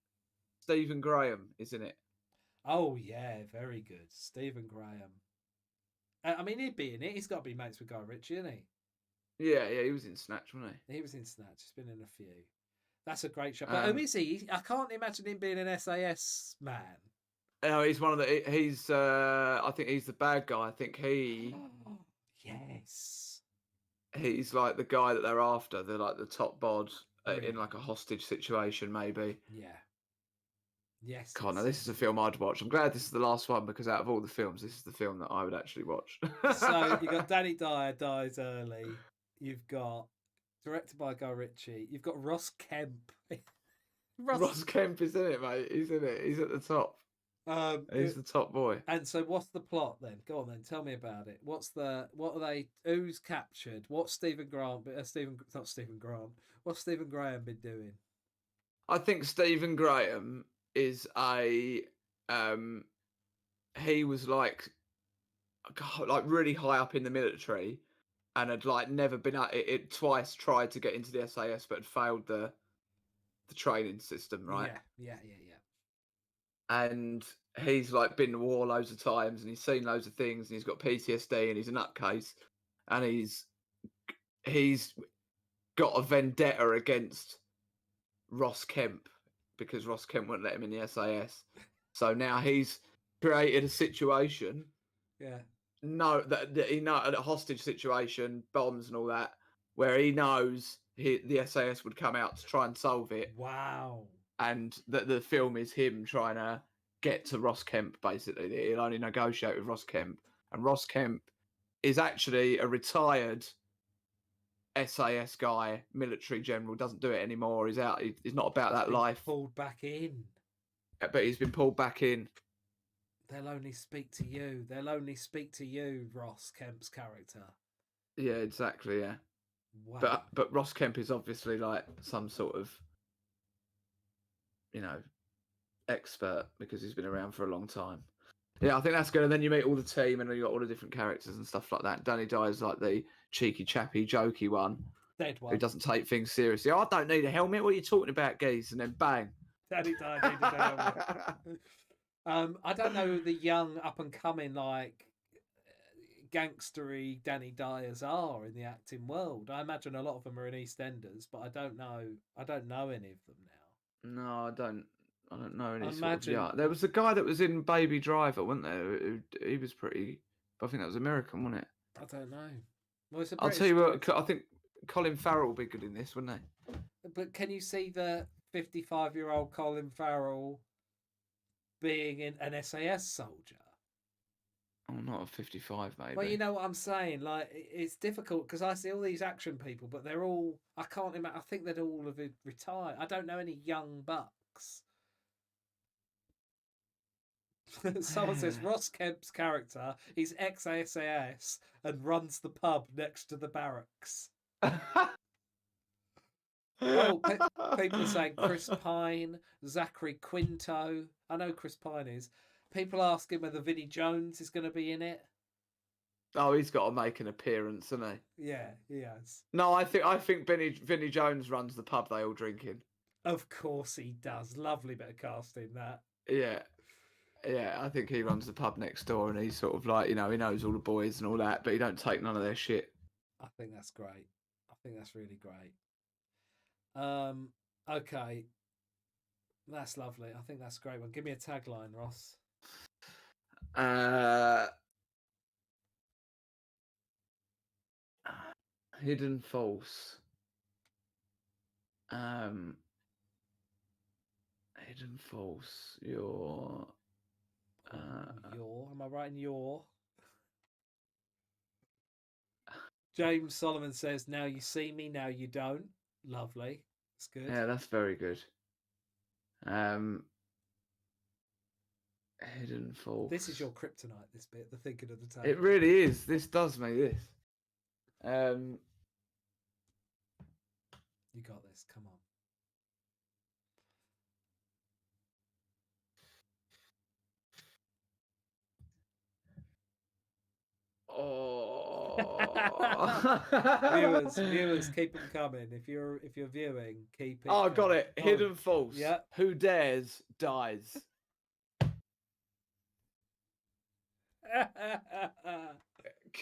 Stephen Graham is in it. Oh yeah, very good. Stephen Graham. I mean, he'd be in it. He's got to be mates with Guy Ritchie, isn't he? Yeah, he was in Snatch, wasn't he? He was in Snatch. He's been in a few. That's a great show. But who is he? I can't imagine him being an SAS man. No, he's one of the. He's. I think he's the bad guy. I think he. Yes. He's like the guy that they're after. They're like the top bod in like a hostage situation, maybe. Yeah. Yes. God, no, this is a film I'd watch. I'm glad this is the last one because out of all the films, this is the film that I would actually watch. So you got Danny Dyer dies early. You've got directed by Guy Ritchie. You've got Ross Kemp. Ross Kemp is in it, mate. He's in it. He's at the top. He's the top boy. And so, what's the plot then? Go on then, tell me about it. What are they? Who's captured? What's Stephen Graham? What's Stephen Graham been doing? I think Stephen Graham is he was like really high up in the military and had like never been at it twice tried to get into the SAS but had failed the training system, right? Yeah. And he's like been to war loads of times and he's seen loads of things and he's got PTSD and he's a nutcase and he's got a vendetta against Ross Kemp because Ross Kemp wouldn't let him in the SAS. So now he's created a situation. Yeah. That he know a hostage situation, bombs and all that, where he knows the SAS would come out to try and solve it. Wow. And that the film is him trying to get to Ross Kemp, basically. He'll only negotiate with Ross Kemp. And Ross Kemp is actually a retired SAS guy, military general, doesn't do it anymore. He's out. He's not about that life. Pulled back in. But he's been pulled back in. They'll only speak to you. They'll only speak to you, Ross Kemp's character. Yeah, exactly, yeah. Wow. But Ross Kemp is obviously like some sort of, expert because he's been around for a long time. Yeah, I think that's good. And then you meet all the team and you got all the different characters and stuff like that. Danny Dyer's like the cheeky, chappy, jokey one. Dead one. Who doesn't take things seriously. Oh, I don't need a helmet. What are you talking about, geese? And then bang. Danny Dyer needed a helmet. I don't know who the young up and coming like gangstery Danny Dyers are in the acting world. I imagine a lot of them are in EastEnders, but I don't know any of them now. No, I don't know any Imagine... sort of There was a guy that was in Baby Driver, wasn't there? He was pretty. I think that was American, wasn't it? I don't know. Well, I'll tell you what. I think Colin Farrell will be good in this, wouldn't he? But can you see the 55-year-old Colin Farrell being an SAS soldier? Oh, not a 55, maybe. Well, you know what I'm saying. Like, it's difficult because I see all these action people, but they're all. I can't imagine. I think they'd all have retired. I don't know any young bucks. Someone says Ross Kemp's character is ex-SAS and runs the pub next to the barracks. Oh, people are saying Chris Pine, Zachary Quinto. I know Chris Pine is. People asking whether Vinnie Jones is going to be in it. Oh, he's got to make an appearance, hasn't he? Yeah, he has. No, I think Vinnie Jones runs the pub they all drink in. Of course he does. Lovely bit of casting, that. Yeah. Yeah, I think he runs the pub next door and he's sort of like, he knows all the boys and all that, but he don't take none of their shit. I think that's great. I think that's really great. Okay. That's lovely. I think that's a great one. Give me a tagline, Ross. Hidden False. Hidden False. Your. Am I right in your? James Solomon says, "Now you see me, now you don't." Lovely. That's good. Yeah, that's very good. Hidden False. This is your kryptonite, this bit, the thinking of the tagline. It really is. This does me this. You got this. Come on. Oh. viewers, keep them coming. If you're viewing, keep it. Oh, got it. Hidden False. Yeah. Who dares dies.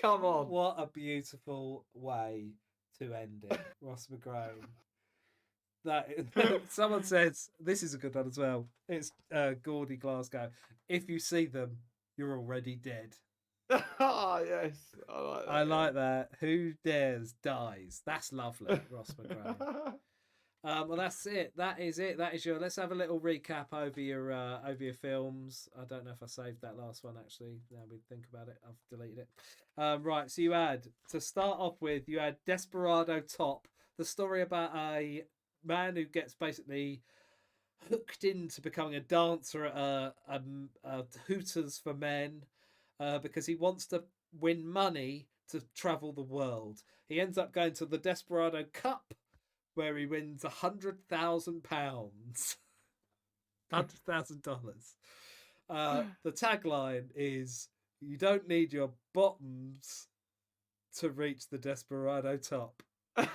Come on. What a beautiful way to end it, Ross Mcgrane. Someone says this is a good one as well. It's Gordy Glasgow. If you see them, you're already dead. Oh, yes. I like that. Who dares dies. That's lovely, Ross Mcgrane. Well, that's it. That is it. That is your. Let's have a little recap over your films. I don't know if I saved that last one actually. Now we think about it, I've deleted it. Right. So you had, to start off with, you had Desperado Top, the story about a man who gets basically hooked into becoming a dancer at a Hooters for men because he wants to win money to travel the world. He ends up going to the Desperado Cup, where he wins £100,000. $100,000. The tagline is, "You don't need your bottoms to reach the Desperado top." I'm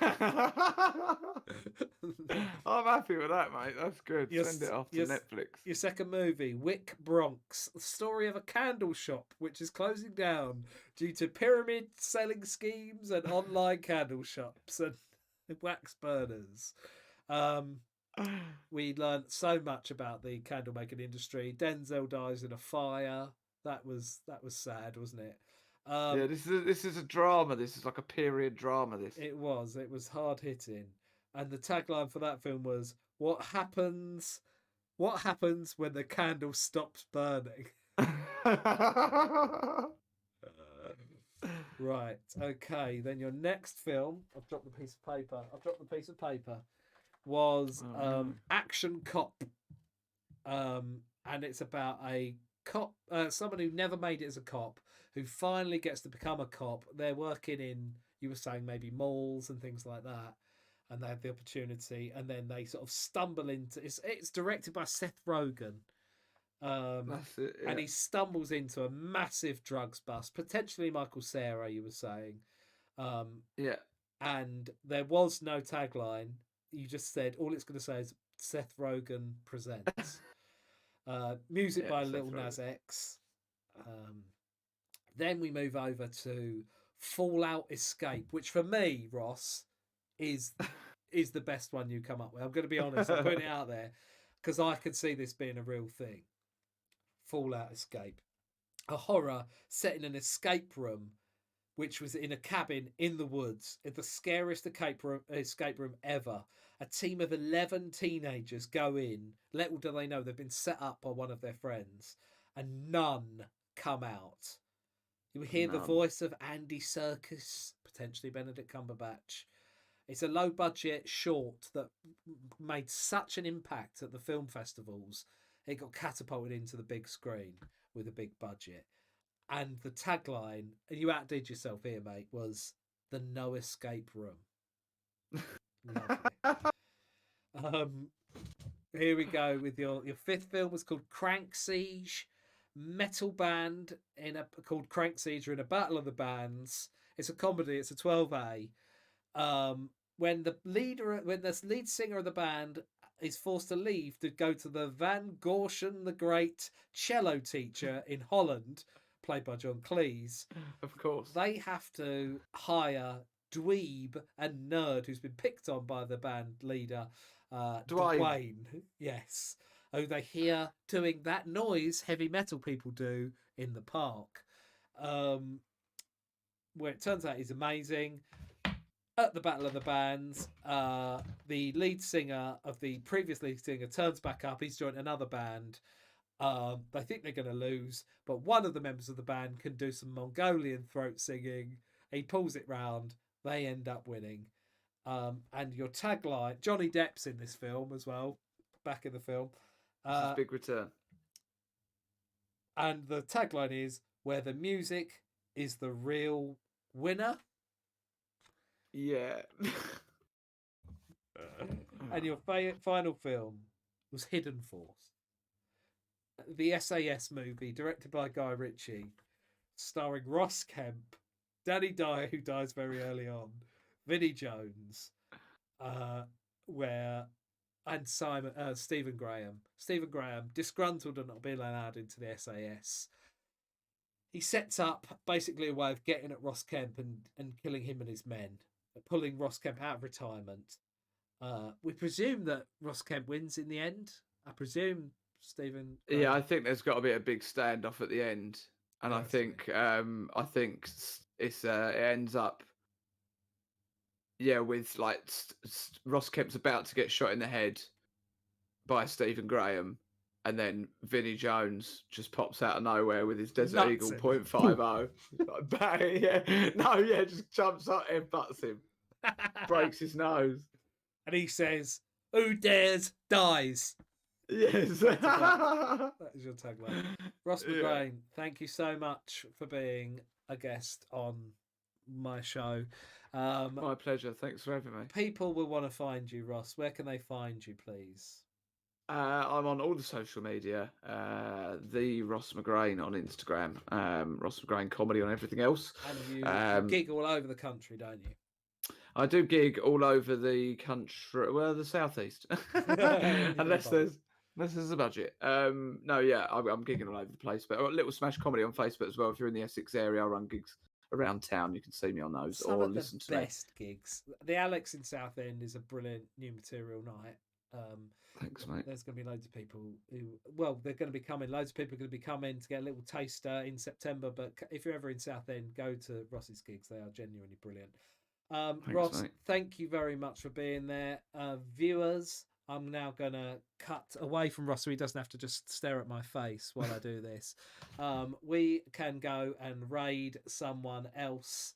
happy with that, mate. That's good. Send it off to Netflix. Your second movie, Wick Bronx, the story of a candle shop which is closing down due to pyramid selling schemes and online candle shops and wax burners. We learned so much about the candle making industry. Denzel dies in a fire. That was sad, wasn't it? Yeah, this is a drama. This is like a period drama. It was hard hitting, and the tagline for that film was "What happens when the candle stops burning?" Right. Okay. Then your next film. I've dropped the piece of paper. Was Action Cop. And it's about a cop, someone who never made it as a cop, who finally gets to become a cop. They're working in, you were saying, maybe malls and things like that, and they have the opportunity, and then they sort of stumble into. It's directed by Seth Rogen. That's it, yeah. And he stumbles into a massive drugs bust, potentially Michael Cera, you were saying. Yeah. And there was no tagline. You just said all it's going to say is Seth Rogen presents. Music by Lil Nas X. Then we move over to Fallout Escape, which for me, Ross, is the best one you come up with. I'm going to be honest. I'm putting it out there because I could see this being a real thing. Fallout Escape. A horror set in an escape room, which was in a cabin in the woods, in the scariest escape room ever. A team of 11 teenagers go in. Little do they know they've been set up by one of their friends, and none come out. You hear the voice of Andy Serkis, potentially Benedict Cumberbatch. It's a low-budget short that made such an impact at the film festivals. It got catapulted into the big screen with a big budget. And the tagline, and you outdid yourself here, mate, was "The No Escape Room." Lovely. Here we go with your fifth film was called Crank Siege. Metal band called Crank Siege are in a battle of the bands. It's a comedy. It's a 12A. When the lead singer of the band is forced to leave to go to the Van Gorshen the Great cello teacher in Holland, played by John Cleese. Of course. They have to hire dweeb and nerd who's been picked on by the band leader, Dwayne. Yes. Who they hear doing that noise heavy metal people do in the park. Where it turns out he's amazing. At the Battle of the Bands, the lead singer of the previous lead singer turns back up. He's joined another band. They think they're going to lose, but one of the members of the band can do some Mongolian throat singing. He pulls it round. They end up winning. And your tagline, Johnny Depp's in this film as well, back in the film. This is big return. And the tagline is, "Where the music is the real winner." Yeah. And your final film was Hidden Force, the SAS movie directed by Guy Ritchie, starring Ross Kemp, Danny Dyer, who dies very early on, Vinnie Jones, and Stephen Graham. Stephen Graham, disgruntled and not being allowed into the SAS. He sets up basically a way of getting at Ross Kemp and killing him and his men, pulling Ross Kemp out of retirement. We presume that Ross Kemp wins in the end. I presume Stephen. Yeah, I think there's got to be a big standoff at the end, and I think it's it ends up. Yeah, with like Ross Kemp's about to get shot in the head by Stephen Graham, and then Vinnie Jones just pops out of nowhere with his Desert Eagle .50. Like, bang, yeah, just jumps up and butts him, breaks his nose, and he says, "Who dares dies." Yes, that is your tagline. Ross Mcgrane, thank you so much for being a guest on my show. My pleasure. Thanks for having me. People will want to find you, Ross. Where can they find you, please? I'm on all the social media. The Ross Mcgrane on Instagram. Ross Mcgrane comedy on everything else. And you gig all over the country, don't you? I do gig all over the country, well, the southeast, unless there's a budget. No, yeah, I'm gigging all over the place. But Little Smash Comedy on Facebook as well. If you're in the Essex area, I run gigs around town. You can see me on those Some or of the listen to me. best gigs. The Alex in Southend is a brilliant new material night. Thanks, mate. There's going to be loads of people who, well, they're going to be coming. Loads of people are going to be coming to get a little taster in September. But if you're ever in Southend, go to Ross's gigs. They are genuinely brilliant. Thanks, Ross, mate. thank you very much for being there. Viewers, I'm now going to cut away from Ross so he doesn't have to just stare at my face while I do this. We can go and raid someone else.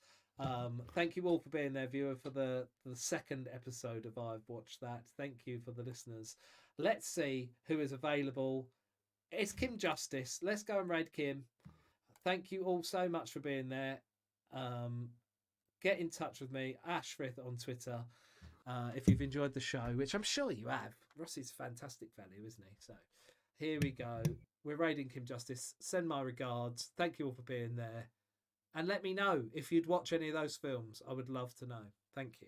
Thank you all for being there, viewer, for the second episode of I've Watched That. Thank you for the listeners. Let's see who is available. It's Kim Justice. Let's go and raid Kim. Thank you all so much for being there. Get in touch with me, Ashfrith on Twitter, if you've enjoyed the show, which I'm sure you have. Rossi's fantastic value, isn't he? So here we go. We're raiding Kim Justice. Send my regards. Thank you all for being there. And let me know if you'd watch any of those films. I would love to know. Thank you.